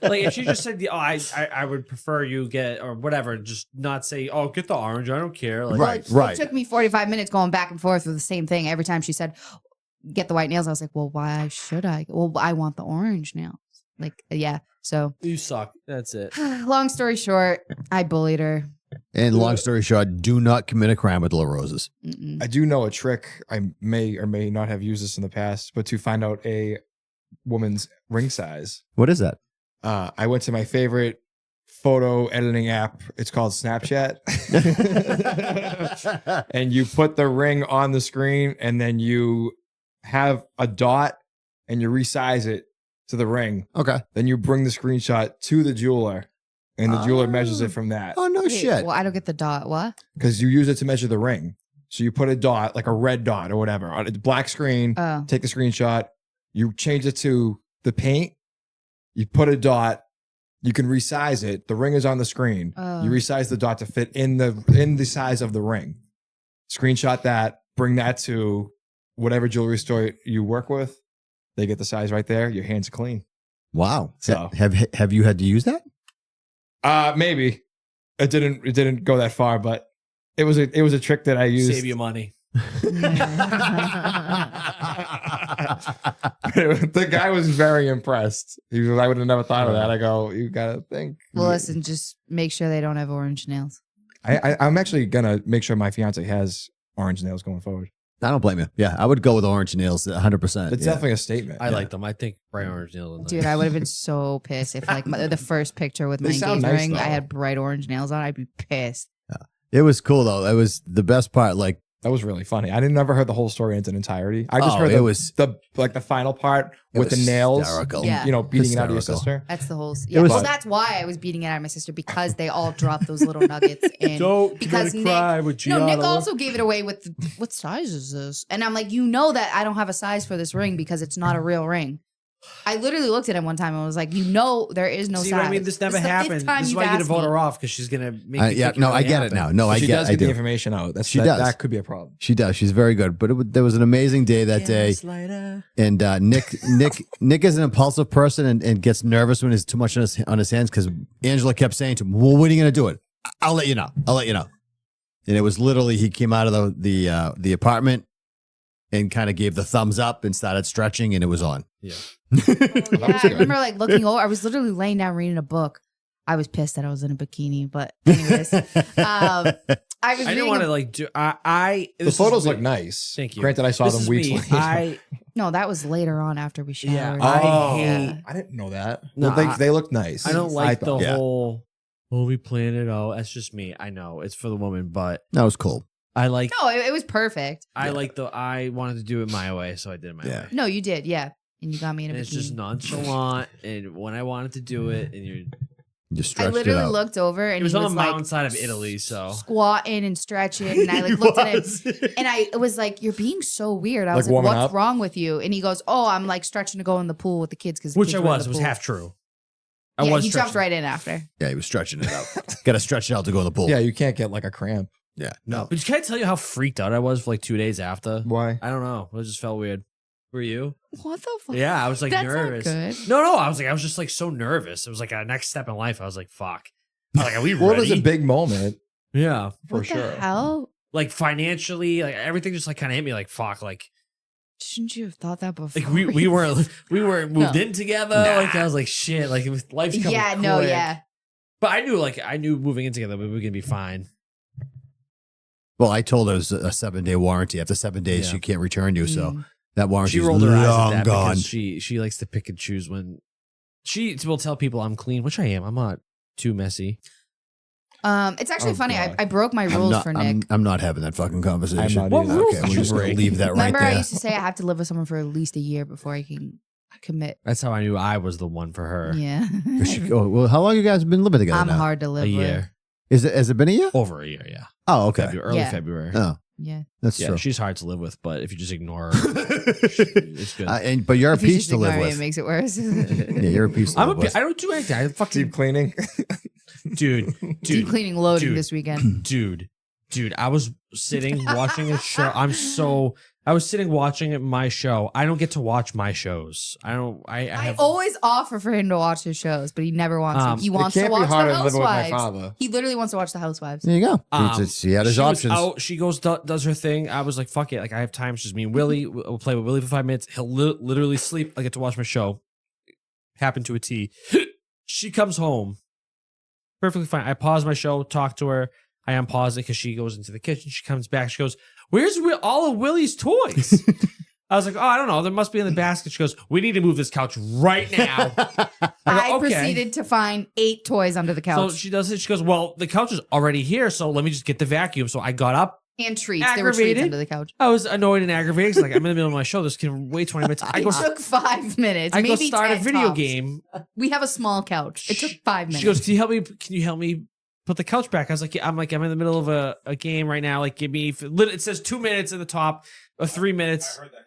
[SPEAKER 3] Like if she just said, "Oh, I would prefer you get or whatever," just not say, "Oh, get the orange." I don't care. Like,
[SPEAKER 2] Right,
[SPEAKER 4] It took me 45 minutes going back and forth with the same thing. Every time she said, get the white nails, I was like, well, why should I? Well, I want the orange nails. Like, yeah. So
[SPEAKER 3] You suck. That's it.
[SPEAKER 4] long story short, I bullied her.
[SPEAKER 2] And long story short, do not commit a crime with La Roses.
[SPEAKER 4] Mm-mm.
[SPEAKER 1] I do know a trick. I may or may not have used this in the past, but to find out a woman's ring size,
[SPEAKER 2] What is that?
[SPEAKER 1] I went to my favorite photo editing app. It's called Snapchat. And you put the ring on the screen and then you have a dot and you resize it to the ring.
[SPEAKER 2] Okay.
[SPEAKER 1] Then you bring the screenshot to the jeweler and the jeweler measures it from that.
[SPEAKER 2] Oh, no
[SPEAKER 4] Wait,
[SPEAKER 2] shit.
[SPEAKER 4] Well, I don't get the dot. What?
[SPEAKER 1] Because you use it to measure the ring. So you put a dot, like a red dot or whatever, on a black screen,
[SPEAKER 4] Oh.
[SPEAKER 1] take the screenshot, you change it to the paint, you put a dot, you can resize it. The ring is on the screen.
[SPEAKER 4] Oh.
[SPEAKER 1] You resize the dot to fit in the size of the ring. Screenshot that, bring that to whatever jewelry store you work with. They get the size right there. Your hands are clean.
[SPEAKER 2] Wow.
[SPEAKER 1] So-
[SPEAKER 2] Have you had to use that?
[SPEAKER 1] Maybe it didn't go that far, but it was a trick that I used.
[SPEAKER 3] Save you money.
[SPEAKER 1] The guy was very impressed. He was, I would have never thought of that. I go, you gotta think.
[SPEAKER 4] Well, listen, just make sure they don't have orange nails.
[SPEAKER 1] I'm actually gonna make sure my fiance has orange nails going forward.
[SPEAKER 2] I don't blame you. Yeah, I would go with orange nails 100%.
[SPEAKER 1] It's
[SPEAKER 2] yeah.
[SPEAKER 1] definitely a statement.
[SPEAKER 3] I like them. I think bright orange nails. are nice.
[SPEAKER 4] Dude, I would have been so pissed if like the first picture with my
[SPEAKER 1] They sound
[SPEAKER 4] engagement
[SPEAKER 1] nice,
[SPEAKER 4] ring,
[SPEAKER 1] though.
[SPEAKER 4] I had bright orange nails on. I'd be pissed.
[SPEAKER 2] It was cool, though. It was the best part. Like,
[SPEAKER 1] That was really funny. I never heard the whole story in its entirety. I just
[SPEAKER 2] Oh,
[SPEAKER 1] heard
[SPEAKER 2] it was-
[SPEAKER 1] the final part
[SPEAKER 2] It
[SPEAKER 1] with the
[SPEAKER 2] was
[SPEAKER 1] nails.
[SPEAKER 2] hysterical.
[SPEAKER 4] Yeah.
[SPEAKER 1] You know, beating it out of your
[SPEAKER 2] Hysterical.
[SPEAKER 1] sister.
[SPEAKER 4] That's the whole.
[SPEAKER 2] It
[SPEAKER 4] Yeah.
[SPEAKER 2] was-
[SPEAKER 4] Well, that's why I was beating it out of my sister because they all dropped those little nuggets in.
[SPEAKER 3] Don't
[SPEAKER 4] Because
[SPEAKER 3] you gotta cry with
[SPEAKER 4] No, Nick
[SPEAKER 3] Gianna.
[SPEAKER 4] also gave it away with what size is this? And I'm like, you know that I don't have a size for this ring because it's not a real ring. I literally looked at him one time and was like, you know, there is no
[SPEAKER 3] See
[SPEAKER 4] size.
[SPEAKER 3] what I mean? This never
[SPEAKER 4] is the fifth
[SPEAKER 3] happened.
[SPEAKER 4] time
[SPEAKER 3] This is
[SPEAKER 4] you've
[SPEAKER 3] why you get to
[SPEAKER 4] asked
[SPEAKER 3] vote
[SPEAKER 4] me.
[SPEAKER 3] her off because she's gonna make you
[SPEAKER 2] yeah,
[SPEAKER 3] think
[SPEAKER 2] no, I
[SPEAKER 3] really
[SPEAKER 2] get it
[SPEAKER 3] happened.
[SPEAKER 2] now. No, I
[SPEAKER 1] she
[SPEAKER 2] get
[SPEAKER 1] does
[SPEAKER 2] I
[SPEAKER 1] get the
[SPEAKER 2] do.
[SPEAKER 1] information out.
[SPEAKER 2] She does.
[SPEAKER 1] That could be a problem.
[SPEAKER 2] She does. She's very good. But there was an amazing day that day.
[SPEAKER 3] Gaslighter.
[SPEAKER 2] And Nick is an impulsive person and gets nervous when there's too much on his hands because Angela kept saying to him, well, when are you going to do it? I'll let you know. I'll let you know. And it was literally, he came out of the apartment and kind of gave the thumbs up and started stretching and it was on.
[SPEAKER 3] Yeah.
[SPEAKER 4] Yeah,
[SPEAKER 1] was
[SPEAKER 4] I
[SPEAKER 1] good.
[SPEAKER 4] remember like looking over. I was literally laying down reading a book. I was pissed that I was in a bikini, but anyways, I was
[SPEAKER 3] I
[SPEAKER 4] reading.
[SPEAKER 3] didn't want to like do. I
[SPEAKER 1] The
[SPEAKER 3] this is
[SPEAKER 1] photos
[SPEAKER 3] me.
[SPEAKER 1] look nice.
[SPEAKER 3] Thank you.
[SPEAKER 1] Granted, I saw
[SPEAKER 3] This
[SPEAKER 1] them
[SPEAKER 3] is
[SPEAKER 1] weeks
[SPEAKER 3] me.
[SPEAKER 1] later.
[SPEAKER 4] No, that was later on after we showered.
[SPEAKER 3] Yeah,
[SPEAKER 1] Oh,
[SPEAKER 3] I hate.
[SPEAKER 4] Yeah.
[SPEAKER 1] I didn't know that.
[SPEAKER 3] No,
[SPEAKER 1] Well, they look nice.
[SPEAKER 3] I don't like the
[SPEAKER 1] thought.
[SPEAKER 2] Yeah.
[SPEAKER 3] whole. Oh, we planned it. Oh, that's just me. I know it's for the woman, but
[SPEAKER 2] That was cool.
[SPEAKER 3] I like.
[SPEAKER 4] No, it was perfect.
[SPEAKER 3] I like the. I wanted to do it my way, so I did it my
[SPEAKER 2] Yeah.
[SPEAKER 3] way.
[SPEAKER 4] No, you did, yeah, and you got me in a
[SPEAKER 3] And
[SPEAKER 4] bikini.
[SPEAKER 3] it's just nonchalant, and when I wanted to do it, and you're.
[SPEAKER 2] You
[SPEAKER 4] I
[SPEAKER 2] stretched it
[SPEAKER 4] literally
[SPEAKER 2] out.
[SPEAKER 4] looked over and
[SPEAKER 3] It was
[SPEAKER 4] he
[SPEAKER 3] on
[SPEAKER 4] was
[SPEAKER 3] the
[SPEAKER 4] like
[SPEAKER 3] mountainside of Italy, so
[SPEAKER 4] squatting and stretching, and I like looked at him. And I was like, "You're being so weird." I was
[SPEAKER 1] Like
[SPEAKER 4] like,
[SPEAKER 1] warming
[SPEAKER 4] "What's
[SPEAKER 1] up?
[SPEAKER 4] wrong with you?" And he goes, "Oh, I'm like stretching to go in the pool with the kids because
[SPEAKER 3] which I was. It was half true. I
[SPEAKER 4] Yeah,
[SPEAKER 3] was.
[SPEAKER 4] he jumped
[SPEAKER 3] stretching.
[SPEAKER 4] right in after.
[SPEAKER 2] Yeah, he was stretching it out. Got to stretch it out to go in the pool.
[SPEAKER 1] Yeah, you can't get like a cramp.
[SPEAKER 2] Yeah.
[SPEAKER 3] No, but can I tell you how freaked out I was for like 2 days after?
[SPEAKER 1] Why?
[SPEAKER 3] I don't know. It just felt weird. Were you?
[SPEAKER 4] What the fuck?
[SPEAKER 3] Yeah, I was like
[SPEAKER 4] That's not
[SPEAKER 3] nervous.
[SPEAKER 4] good.
[SPEAKER 3] No, I was just like so nervous. It was like a next step in life. I was like, fuck. I was like, are we
[SPEAKER 1] Well, it
[SPEAKER 3] ready?
[SPEAKER 1] was a big moment
[SPEAKER 3] Yeah.
[SPEAKER 1] for
[SPEAKER 4] What
[SPEAKER 1] sure.
[SPEAKER 4] the hell?
[SPEAKER 3] Like financially, like everything just like kind of hit me like fuck. Like
[SPEAKER 4] Shouldn't you have thought that before?
[SPEAKER 3] we weren't moved
[SPEAKER 4] No.
[SPEAKER 3] in together. Like I was like shit. Like it was, life's coming
[SPEAKER 4] Yeah, no,
[SPEAKER 3] quick.
[SPEAKER 4] yeah.
[SPEAKER 3] But I knew moving in together we were gonna be fine.
[SPEAKER 2] Well, I told her it was a 7-day warranty. After 7 days,
[SPEAKER 3] Yeah.
[SPEAKER 2] she can't return you. So
[SPEAKER 4] Mm.
[SPEAKER 2] that warranty
[SPEAKER 3] She
[SPEAKER 2] is
[SPEAKER 3] rolled her eyes at
[SPEAKER 2] long
[SPEAKER 3] that
[SPEAKER 2] gone.
[SPEAKER 3] because she likes to pick and choose when she will tell people I'm clean, which I am. I'm not too messy.
[SPEAKER 4] It's actually
[SPEAKER 1] Oh,
[SPEAKER 4] funny.
[SPEAKER 1] God.
[SPEAKER 4] I broke my rules for Nick.
[SPEAKER 2] I'm not having that fucking conversation.
[SPEAKER 1] I'm not either.
[SPEAKER 3] rules
[SPEAKER 2] Okay,
[SPEAKER 3] did
[SPEAKER 2] we're
[SPEAKER 3] you
[SPEAKER 2] just gonna
[SPEAKER 3] break?
[SPEAKER 2] leave that right
[SPEAKER 4] Remember, I
[SPEAKER 2] there.
[SPEAKER 4] used to say I have to live with someone for at least a year before I can commit.
[SPEAKER 3] That's how I knew I was the one for her.
[SPEAKER 4] Yeah.
[SPEAKER 2] Oh, well, how long you guys been living together
[SPEAKER 4] I'm
[SPEAKER 2] now?
[SPEAKER 4] hard to live
[SPEAKER 3] A year.
[SPEAKER 2] Has it been a year?
[SPEAKER 3] Over a year, yeah.
[SPEAKER 2] Oh, okay.
[SPEAKER 3] Early
[SPEAKER 4] Yeah.
[SPEAKER 3] February.
[SPEAKER 2] Oh,
[SPEAKER 4] with. Yeah.
[SPEAKER 2] that's
[SPEAKER 3] Yeah,
[SPEAKER 2] true.
[SPEAKER 3] she's hard to live with, but if you just ignore her, it's good.
[SPEAKER 2] But you're a
[SPEAKER 4] If you
[SPEAKER 2] peach
[SPEAKER 4] just
[SPEAKER 2] to live
[SPEAKER 4] ignore me,
[SPEAKER 2] with.
[SPEAKER 4] it makes it worse.
[SPEAKER 2] Yeah, you're a piece to
[SPEAKER 3] I'm
[SPEAKER 2] live
[SPEAKER 3] a,
[SPEAKER 2] with.
[SPEAKER 3] I don't do anything. I fucking
[SPEAKER 1] Deep cleaning.
[SPEAKER 3] Dude,
[SPEAKER 4] Deep cleaning loading
[SPEAKER 3] dude.
[SPEAKER 4] this weekend.
[SPEAKER 3] dude, I was sitting watching a show. I was sitting watching my show. I don't get to watch my shows.
[SPEAKER 4] I always offer for him to watch his shows, but he never wants to. He
[SPEAKER 1] It
[SPEAKER 4] wants to
[SPEAKER 1] can't be
[SPEAKER 4] watch
[SPEAKER 1] harder
[SPEAKER 4] the
[SPEAKER 1] than living with my
[SPEAKER 4] Housewives.
[SPEAKER 1] father.
[SPEAKER 4] He literally wants to watch the Housewives.
[SPEAKER 2] There you go. He had his
[SPEAKER 3] she was
[SPEAKER 2] options.
[SPEAKER 3] out, she goes, does her thing. I was like, fuck it. Like, I have time. It's just me and Willie. We'll play with Willie for 5 minutes. He'll literally sleep. I get to watch my show. Happened to a T. She comes home. Perfectly fine. I pause my show, talk to her. I unpause it because she goes into the kitchen. She comes back. She goes, where's all of Willie's toys? I was like, oh, I don't know. There must be in the basket. She goes, we need to move this couch right now.
[SPEAKER 4] I
[SPEAKER 3] go, okay.
[SPEAKER 4] proceeded to find 8 toys under the couch.
[SPEAKER 3] So she does it. She goes, well, the couch is already here, so let me just get the vacuum. So I got up.
[SPEAKER 4] and treats. There were treats
[SPEAKER 3] Aggravated.
[SPEAKER 4] under the couch.
[SPEAKER 3] I was annoyed and aggravated. Like, I'm in the middle of my show. This can wait 20 minutes. I
[SPEAKER 4] It
[SPEAKER 3] go,
[SPEAKER 4] took 5 minutes.
[SPEAKER 3] I go
[SPEAKER 4] maybe
[SPEAKER 3] start a
[SPEAKER 4] 10
[SPEAKER 3] video
[SPEAKER 4] tops.
[SPEAKER 3] game.
[SPEAKER 4] We have a small couch. It took 5 minutes.
[SPEAKER 3] She goes, can you help me put the couch back? I was like, yeah, I'm in the middle of a game right now. Like, give me, it says 2 minutes at the top, or 3 minutes.
[SPEAKER 5] I heard that happen.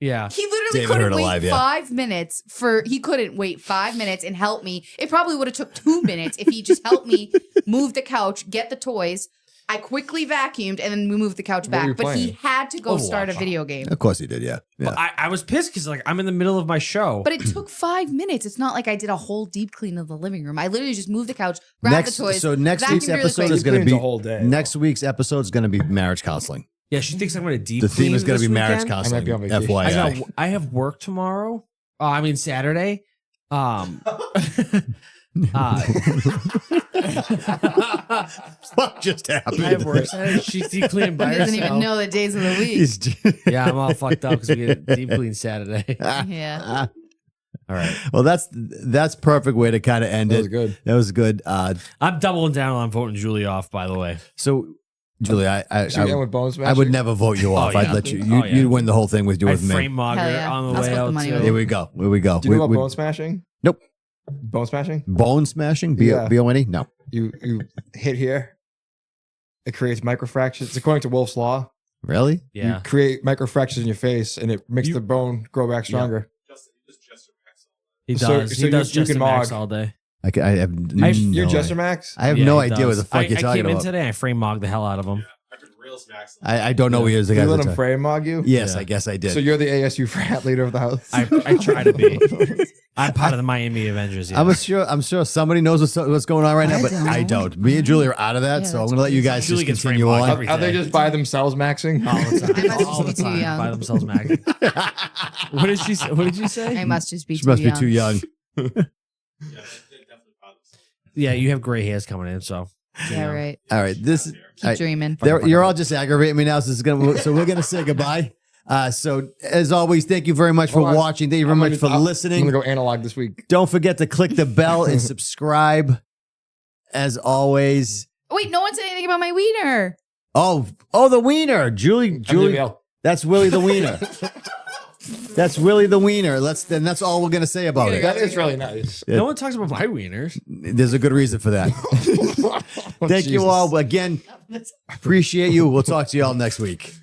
[SPEAKER 3] Yeah.
[SPEAKER 4] He literally
[SPEAKER 2] David
[SPEAKER 4] couldn't
[SPEAKER 2] heard it
[SPEAKER 4] wait
[SPEAKER 2] live, yeah.
[SPEAKER 4] 5 minutes he couldn't wait 5 minutes and help me. It probably would have took 2 minutes if he just helped me move the couch, get the toys. I quickly vacuumed and then we moved the couch
[SPEAKER 1] What were you
[SPEAKER 4] back. But he
[SPEAKER 1] playing?
[SPEAKER 4] had to go start a
[SPEAKER 3] Overwatch.
[SPEAKER 4] video game.
[SPEAKER 2] Of course he did, yeah.
[SPEAKER 3] But I was pissed because like I'm in the middle of my show.
[SPEAKER 4] But it took 5 minutes. It's not like I did a whole deep clean of the living room. I literally just moved the couch, grabbed the toys.
[SPEAKER 2] So next week's
[SPEAKER 4] vacuumed really
[SPEAKER 2] episode
[SPEAKER 4] quick.
[SPEAKER 2] is going to
[SPEAKER 1] Cleans
[SPEAKER 2] be
[SPEAKER 1] a whole day.
[SPEAKER 2] next week's episode is going to be marriage counseling.
[SPEAKER 3] yeah, she thinks I'm going to deep
[SPEAKER 2] The theme
[SPEAKER 3] clean
[SPEAKER 2] is going to
[SPEAKER 3] this
[SPEAKER 2] be marriage
[SPEAKER 3] weekend.
[SPEAKER 2] counseling.
[SPEAKER 1] I might be on vacation.
[SPEAKER 2] FYI.
[SPEAKER 3] I have work tomorrow. Saturday.
[SPEAKER 2] What just happened?
[SPEAKER 3] I have work Saturday. She's deep cleaning by
[SPEAKER 4] He doesn't even
[SPEAKER 3] herself.
[SPEAKER 4] know the days of the week.
[SPEAKER 2] He's-
[SPEAKER 3] Yeah, I'm all fucked up because we get deep clean Saturday.
[SPEAKER 4] Yeah.
[SPEAKER 3] All right.
[SPEAKER 2] Well, that's perfect way to kind of end
[SPEAKER 1] That was
[SPEAKER 2] it.
[SPEAKER 1] good.
[SPEAKER 2] That was good.
[SPEAKER 3] I'm doubling down on voting Giuli off, by the way.
[SPEAKER 2] So, Julie, I
[SPEAKER 1] Should we end with bone smashing?
[SPEAKER 2] I would never vote you off.
[SPEAKER 3] yeah.
[SPEAKER 2] I'd let you.
[SPEAKER 3] Oh, yeah.
[SPEAKER 2] You'd win the whole thing with you
[SPEAKER 3] I
[SPEAKER 2] with me.
[SPEAKER 3] frame Margaret
[SPEAKER 4] Hell yeah.
[SPEAKER 3] on the
[SPEAKER 4] I'll
[SPEAKER 3] way
[SPEAKER 4] split the
[SPEAKER 3] out.
[SPEAKER 4] money
[SPEAKER 3] too.
[SPEAKER 4] with
[SPEAKER 2] Here we go. Here we go.
[SPEAKER 1] Do you know about
[SPEAKER 2] We-
[SPEAKER 1] bone smashing?
[SPEAKER 2] Nope.
[SPEAKER 1] Bone smashing?
[SPEAKER 2] Bone smashing?
[SPEAKER 1] Yeah.
[SPEAKER 2] B-O-N-E? No.
[SPEAKER 1] You hit here. It creates microfractures. It's according to Wolf's Law.
[SPEAKER 2] Really?
[SPEAKER 3] Yeah.
[SPEAKER 1] You create microfractures in your face, and it makes the bone grow back stronger.
[SPEAKER 5] Just Max.
[SPEAKER 3] He
[SPEAKER 1] So-
[SPEAKER 3] does.
[SPEAKER 1] so
[SPEAKER 3] He does
[SPEAKER 1] you
[SPEAKER 3] just
[SPEAKER 1] can
[SPEAKER 3] Max
[SPEAKER 1] mog.
[SPEAKER 3] all day.
[SPEAKER 2] I have no
[SPEAKER 1] You're
[SPEAKER 2] idea.
[SPEAKER 1] Jester Max?
[SPEAKER 2] I have
[SPEAKER 3] Yeah,
[SPEAKER 2] no
[SPEAKER 3] he
[SPEAKER 2] idea what
[SPEAKER 3] does.
[SPEAKER 2] the fuck you're
[SPEAKER 3] I
[SPEAKER 2] talking
[SPEAKER 3] came in
[SPEAKER 2] about.
[SPEAKER 3] today. I frame mogged the hell out of him.
[SPEAKER 5] I could real Max.
[SPEAKER 2] I don't know who he is. The
[SPEAKER 1] You
[SPEAKER 2] guy
[SPEAKER 1] let
[SPEAKER 2] that's
[SPEAKER 1] him
[SPEAKER 2] a-
[SPEAKER 1] frame mog you?
[SPEAKER 2] Yes,
[SPEAKER 3] Yeah.
[SPEAKER 2] I guess I did.
[SPEAKER 1] So you're the ASU frat leader of the house?
[SPEAKER 3] I try to be. I'm part of the Miami Avengers. Yeah.
[SPEAKER 2] I'm sure somebody knows what's going on right now,
[SPEAKER 4] I
[SPEAKER 2] but I don't. Me and Julie are out of that,
[SPEAKER 4] Yeah,
[SPEAKER 2] so I'm
[SPEAKER 4] that's
[SPEAKER 2] going to let you guys
[SPEAKER 3] Julie
[SPEAKER 2] just
[SPEAKER 3] gets
[SPEAKER 2] continue
[SPEAKER 3] framed
[SPEAKER 2] on.
[SPEAKER 3] every
[SPEAKER 1] Are they
[SPEAKER 3] day.
[SPEAKER 1] just by themselves maxing?
[SPEAKER 3] all the time.
[SPEAKER 4] I must
[SPEAKER 3] all the
[SPEAKER 4] be too
[SPEAKER 3] time
[SPEAKER 4] young.
[SPEAKER 3] by themselves, Mac. What did she say? What did you say?
[SPEAKER 4] I must just be
[SPEAKER 2] She
[SPEAKER 4] too
[SPEAKER 2] must
[SPEAKER 4] young.
[SPEAKER 2] be too young.
[SPEAKER 5] Yeah, they definitely bothers.
[SPEAKER 3] Yeah, you have gray hairs coming in, so
[SPEAKER 4] Yeah, right.
[SPEAKER 2] All right, this
[SPEAKER 4] Keep dreaming.
[SPEAKER 2] you're all just aggravating me now. So we're gonna say goodbye. So as always, thank you very much for
[SPEAKER 1] Hold on.
[SPEAKER 2] watching. Thank you very much for
[SPEAKER 1] I'm
[SPEAKER 2] listening.
[SPEAKER 1] going to go analog this week.
[SPEAKER 2] Don't forget to click the bell and subscribe. As always.
[SPEAKER 4] Wait, no one said anything about my wiener.
[SPEAKER 2] Oh, the wiener, Julie.
[SPEAKER 1] MJBL.
[SPEAKER 2] That's Willie the wiener. That's Willie the wiener. That's all we're gonna say about it.
[SPEAKER 1] That is really nice.
[SPEAKER 3] no one talks about my wieners.
[SPEAKER 2] There's a good reason for that. Thank you
[SPEAKER 1] Jesus.
[SPEAKER 2] all again. Appreciate you. We'll talk to you all next week.